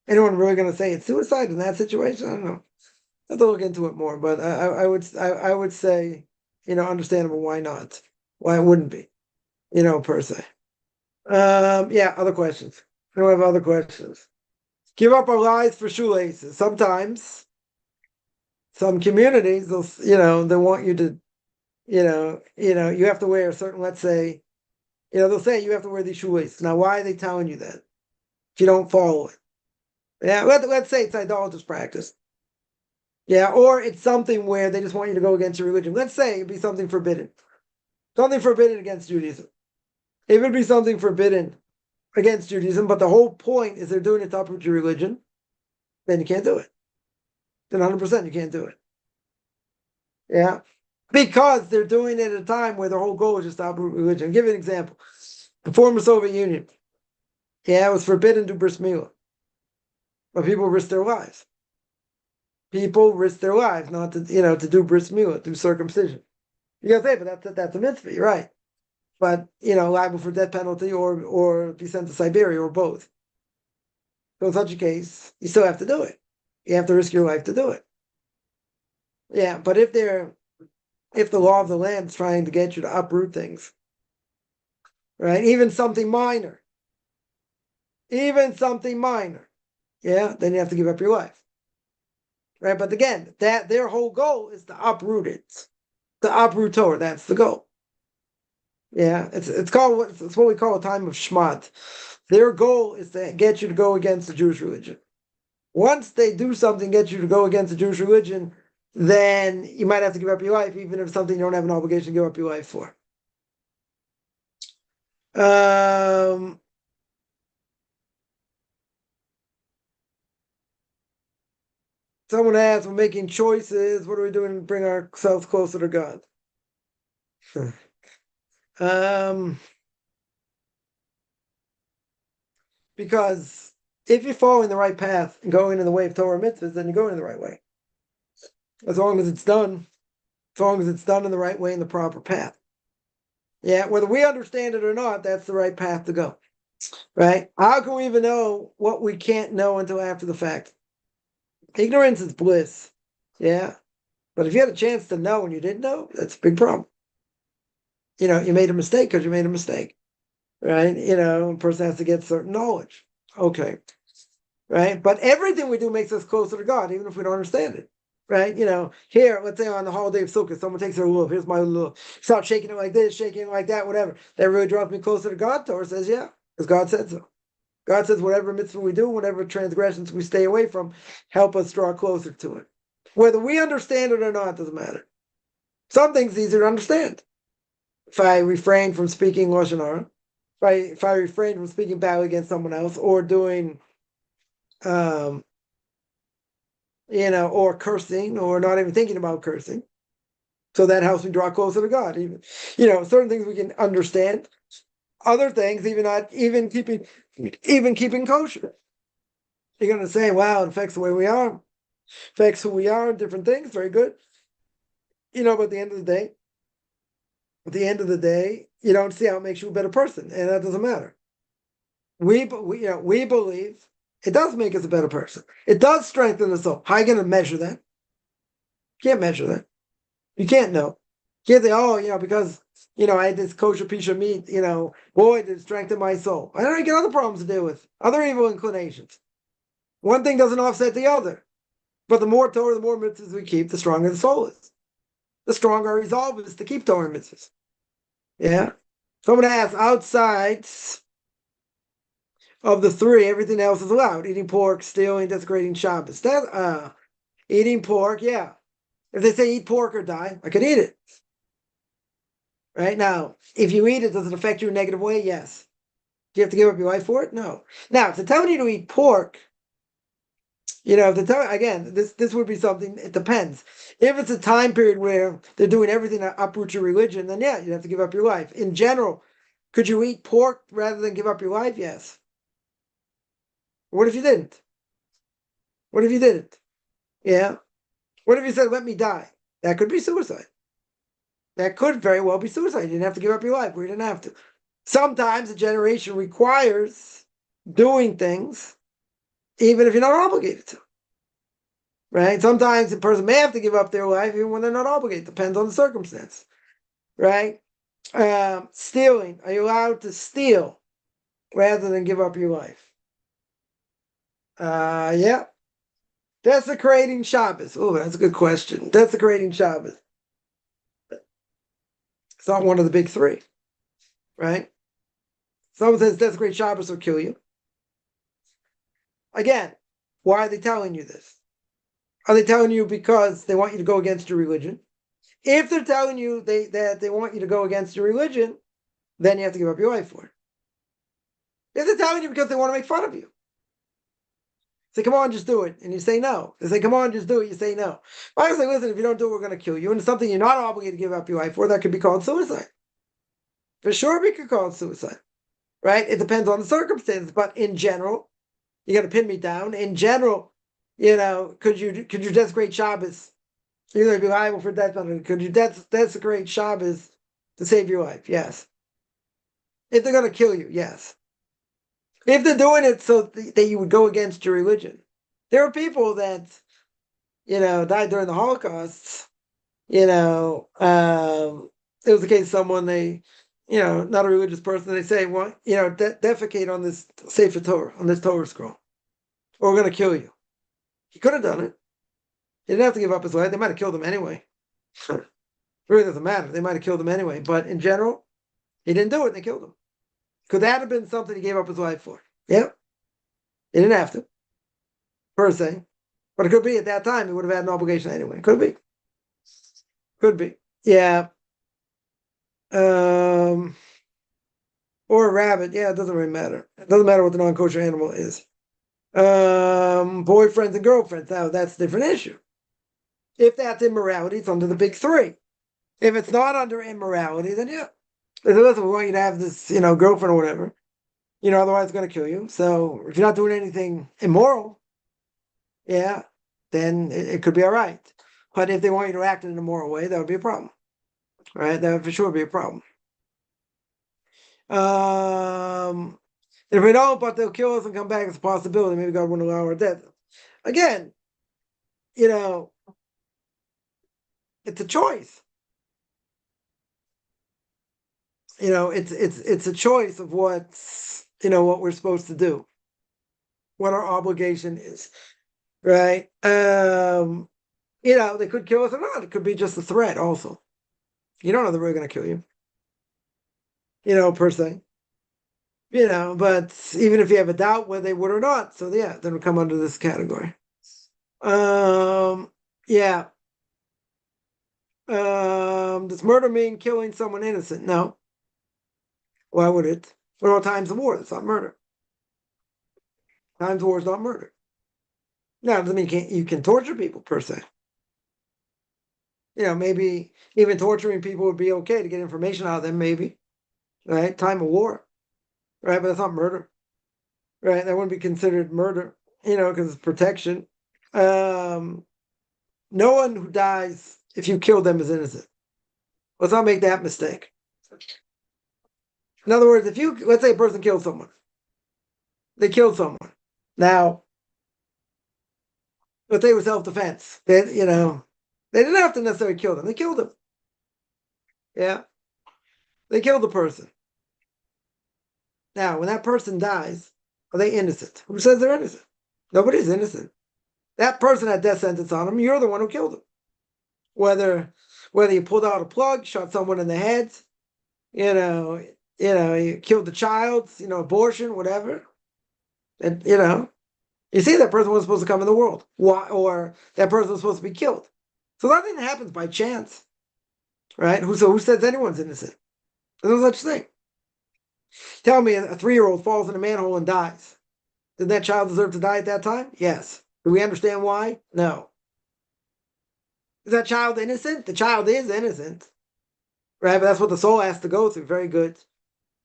Anyone really going to say it's suicide in that situation? I don't know. I have to look into it more, but I would say, understandable. Why not? Why it wouldn't be, per se. Other questions. I don't have other questions. Give up our lives for shoelaces. Sometimes, some communities, they want you to, you have to wear a certain, let's say, they'll say you have to wear these shoelaces. Now, why are they telling you that? If you don't follow it. Yeah, let's say it's idolatrous practice. Yeah, or it's something where they just want you to go against your religion. Let's say it'd be something forbidden. Something forbidden against Judaism. If it'd be something forbidden against Judaism, but the whole point is they're doing it to uproot your religion, then you can't do it. Then 100% you can't do it. Yeah. Because they're doing it at a time where their whole goal is just to uproot religion. I'll give you an example. The former Soviet Union. Yeah, it was forbidden to bris milah. But people risked their lives. People risk their lives not to, to do bris milah, do circumcision. You gotta say, but that's a mitzvah, you're right. But, liable for death penalty or be sent to Siberia or both. So in such a case, you still have to do it. You have to risk your life to do it. Yeah, but if the law of the land is trying to get you to uproot things, right? Even something minor, yeah, then you have to give up your life. Right? But again, that their whole goal is to uproot it. To uproot Torah, that's the goal. Yeah, it's what we call a time of shmat. Their goal is to get you to go against the Jewish religion. Once they do something, get you to go against the Jewish religion, then you might have to give up your life, even if it's something you don't have an obligation to give up your life for. Someone asked, we're making choices. What are we doing to bring ourselves closer to God? Because if you're following the right path and going in the way of Torah mitzvahs, then you're going in the right way. As long as it's done in the right way, in the proper path. Yeah, whether we understand it or not, that's the right path to go. Right? How can we even know what we can't know until after the fact? Ignorance is bliss. Yeah. But if you had a chance to know and you didn't know, that's a big problem. You made a mistake because you made a mistake. Right? A person has to get certain knowledge. Okay. Right? But everything we do makes us closer to God, even if we don't understand it. Right? Here, let's say on the holiday of Sukkot, someone takes their lulav. Here's my lulav. Start shaking it like this, shaking it like that, whatever. That really draws me closer to God. Torah says, yeah, because God said so. God says whatever mitzvah we do, whatever transgressions we stay away from, help us draw closer to it. Whether we understand it or not, doesn't matter. Some things easier to understand. If I refrain from speaking Lashon Hara, if I refrain from speaking badly against someone else, or doing, or cursing, or not even thinking about cursing, so that helps me draw closer to God. Even, certain things we can understand. Other things, even keeping kosher. You're going to say, wow, it affects the way we are, affects who we are, different things, very good. But at the end of the day, you don't see how it makes you a better person, and that doesn't matter. We believe it does make us a better person. It does strengthen the soul. How are you going to measure that? You can't measure that. You can't know. You can't say, because I had this kosher piece of meat, boy, did it strengthen my soul. I don't get other problems to deal with, other evil inclinations. One thing doesn't offset the other. But the more Torah, the more mitzvahs we keep, the stronger the soul is. The stronger our resolve is to keep Torah mitzvahs. Yeah? Someone asks, outside of the three, everything else is allowed. Eating pork, stealing, desecrating Shabbos. Eating pork, yeah. If they say eat pork or die, I could eat it. Right? Now, if you eat it, does it affect you in a negative way? Yes. Do you have to give up your life for it? No. Now, if they're telling you to eat pork, if they're telling, again, this would be something, it depends. If it's a time period where they're doing everything to uproot your religion, then yeah, you'd have to give up your life. In general, could you eat pork rather than give up your life? Yes. What if you didn't? What if you didn't? Yeah. What if you said, let me die? That could be suicide. That could very well be suicide. You didn't have to give up your life, or you didn't have to. Sometimes a generation requires doing things, even if you're not obligated to. Right? Sometimes a person may have to give up their life even when they're not obligated. Depends on the circumstance. Right? Stealing. Are you allowed to steal rather than give up your life? Yeah. Desecrating Shabbos. Oh, that's a good question. Desecrating Shabbos. It's not one of the big three. Right? Someone says desecrate Shabbos will kill you. Again, why are they telling you this? Are they telling you because they want you to go against your religion? If they're telling you that they want you to go against your religion, then you have to give up your life for it. If they're telling you because they want to make fun of you, say, come on, just do it. And you say no. They say, come on, just do it. You say no. I say, listen, if you don't do it, we're going to kill you. And it's something you're not obligated to give up your life for, that could be called suicide. For sure, we could call it suicide. Right? It depends on the circumstances. But in general, you got to pin me down. In general, could you desecrate Shabbos? You're going to be liable for death penalty. Could you desecrate Shabbos to save your life? Yes. If they're going to kill you, yes. If they're doing it so that you would go against your religion. There are people that, died during the Holocaust. It was the case of someone not a religious person. They say, well, defecate on this Sefer Torah, on this Torah scroll, or we're going to kill you. He could have done it. He didn't have to give up his life. They might have killed him anyway. It really doesn't matter. They might have killed him anyway. But in general, he didn't do it. They killed him. Could that have been something he gave up his life for? Yeah. He didn't have to, per se. But it could be at that time he would have had an obligation anyway. Could be. Could be. Yeah. Or a rabbit. Yeah, it doesn't really matter. It doesn't matter what the non-kosher animal is. Boyfriends and girlfriends. Now, that's a different issue. If that's immorality, it's under the big three. If it's not under immorality, then yeah. Listen, we want you to have this, girlfriend or whatever. Otherwise it's going to kill you. So if you're not doing anything immoral, yeah, then it could be all right. But if they want you to act in an immoral way, that would be a problem. Right? That would for sure be a problem. If we don't, but they'll kill us and come back, it's a possibility. Maybe God won't allow our death. Again, it's a choice. It's a choice of what we're supposed to do, what our obligation is, right? They could kill us or not. It could be just a threat also. You don't know they're really going to kill you, per se. But even if you have a doubt whether they would or not, so yeah, then we come under this category. Yeah. Does murder mean killing someone innocent? No. Why would it? What about times of war? It's not murder. Times of war is not murder. No, it doesn't mean you can torture people per se. Maybe even torturing people would be okay to get information out of them, maybe. Right? Time of war. Right? But it's not murder. Right? That wouldn't be considered murder, because it's protection. No one who dies if you kill them is innocent. Let's not make that mistake. In other words, let's say a person killed someone. They killed someone. Now, let's say it was self-defense. They didn't have to necessarily kill them. They killed them. Yeah. They killed the person. Now, when that person dies, are they innocent? Who says they're innocent? Nobody's innocent. That person had death sentence on them. You're the one who killed them. Whether you pulled out a plug, shot someone in the head, you killed the child, abortion, whatever. And, you see that person wasn't supposed to come in the world. Why? Or that person was supposed to be killed. So nothing happens by chance. Right? Who says anyone's innocent? There's no such thing. Tell me a 3-year-old falls in a manhole and dies. Did that child deserve to die at that time? Yes. Do we understand why? No. Is that child innocent? The child is innocent. Right? But that's what the soul has to go through. Very good.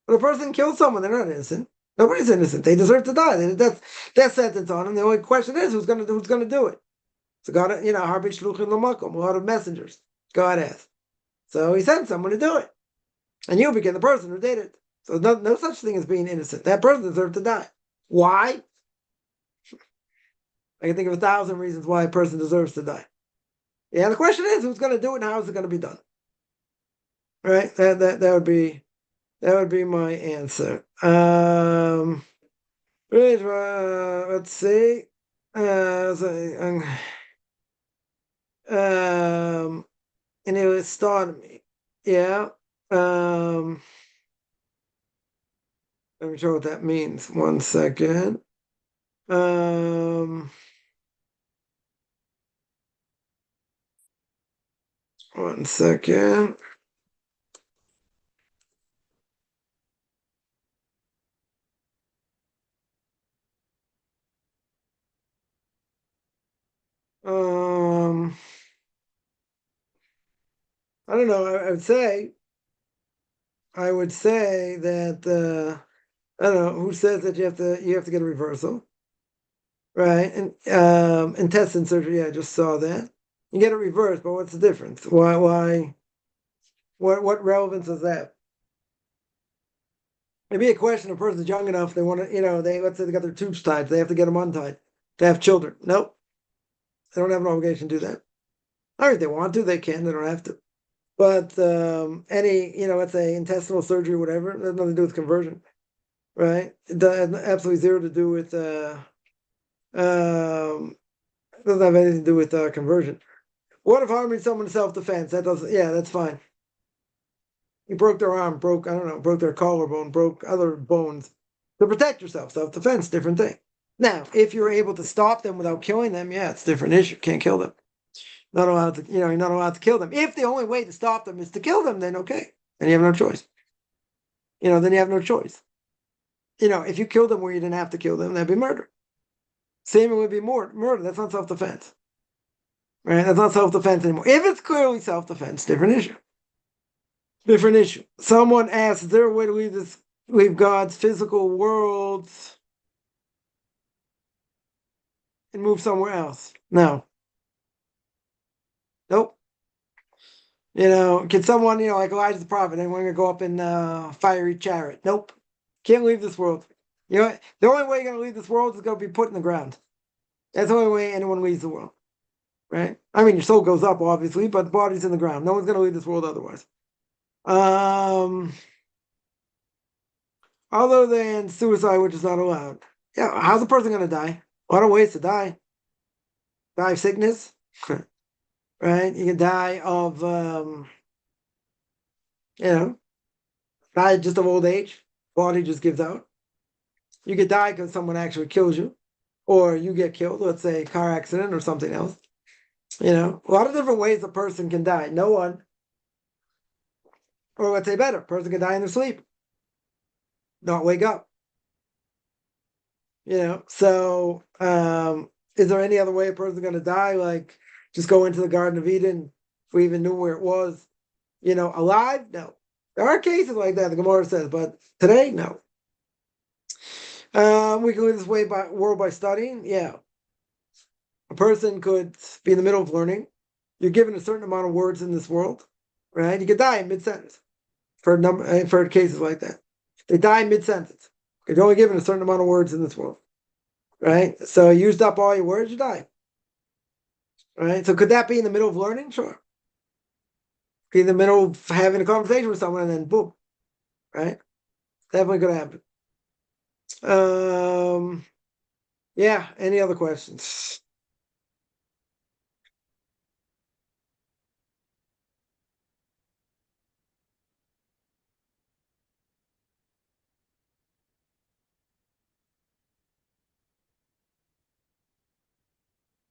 But a person kills someone, they're not innocent. Nobody's innocent. They deserve to die. That's that sentence on them. The only question is who's gonna do it. So God, Harbi Shluchim Lamakom, a lot of messengers. God has. So he sent someone to do it. And you became the person who did it. So no such thing as being innocent. That person deserved to die. Why? I can think of 1,000 reasons why a person deserves to die. Yeah, the question is who's going to do it and how is it going to be done? Right? That would be my answer. Let's see. And it was starting me. Yeah. Let me show what that means. 1 second. One second. I don't know. I would say that I don't know who says that you have to get a reversal, right? And intestine surgery. Yeah, I just saw that. You get it reversed, but what's the difference? Why? What relevance is that? Maybe a question: a person's young enough, they want to, let's say they got their tubes tied, they have to get them untied. They have children. Nope, they don't have an obligation to do that. All right, they want to, they can. They don't have to. But any, let's say intestinal surgery, whatever, it has nothing to do with conversion, right? It has absolutely zero to do with. It doesn't have anything to do with conversion. What if harming someone in self-defense? That doesn't. Yeah, that's fine. You broke their arm, broke their collarbone, broke other bones to protect yourself. Self-defense, different thing. Now, if you're able to stop them without killing them, yeah, it's a different issue. Can't kill them. Not allowed to, you're not allowed to kill them. If the only way to stop them is to kill them, then okay. Then you have no choice. Then you have no choice. If you killed them where you didn't have to kill them, that'd be murder. Same would be murder. That's not self-defense. Right? That's not self-defense anymore. If it's clearly self-defense, different issue. Different issue. Someone asks, is there a way to leave God's physical world and move somewhere else? No. Nope. Can someone, like Elijah the prophet, anyone gonna go up in a fiery chariot? Nope. Can't leave this world. The only way you're gonna leave this world is gonna be put in the ground. That's the only way anyone leaves the world. Right? I mean, your soul goes up, obviously, but the body's in the ground. No one's gonna leave this world otherwise. Other than suicide, which is not allowed. Yeah, how's a person gonna die? A lot of ways to die. Die of sickness. Right? You can die of die just of old age. Body just gives out. You could die because someone actually kills you, or you get killed. Let's say car accident or something else. A lot of different ways a person can die. No one, or let's say better, a person can die in their sleep, not wake up. So is there any other way a person's going to die? Like just go into the Garden of Eden if we even knew where it was? Alive? No. There are cases like that, the Gemara says, but today, no. We can live this world by studying. Yeah. A person could be in the middle of learning. You're given a certain amount of words in this world, right? You could die in mid-sentence for cases like that. They die in mid-sentence. You're only given a certain amount of words in this world, right? So you used up all your words, you die. Right? So could that be in the middle of learning? Sure. Be in the middle of having a conversation with someone and then boom, right? Definitely could happen. Yeah. Any other questions?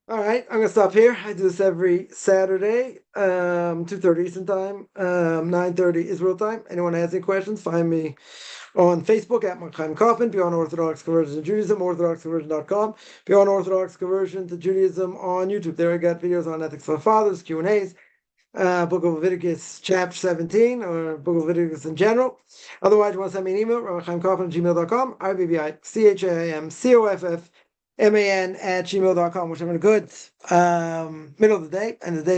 All right, I'm gonna stop here. I do this every Saturday, 2:30 Eastern time, 9:30 Israel time. Anyone has any questions? Find me On Facebook at Chaim Kaufman, Beyond Orthodox Conversion to Judaism, orthodoxconversion.com, Beyond Orthodox Conversion to Judaism on YouTube. There I got videos on ethics for fathers, Q&As, Book of Leviticus chapter 17, or Book of Leviticus in general. Otherwise, you want to send me an email, rabbichaimkaufman@gmail.com, RBBICHAIMCOFFMAN @gmail.com, which I'm in a good middle of the day, and the day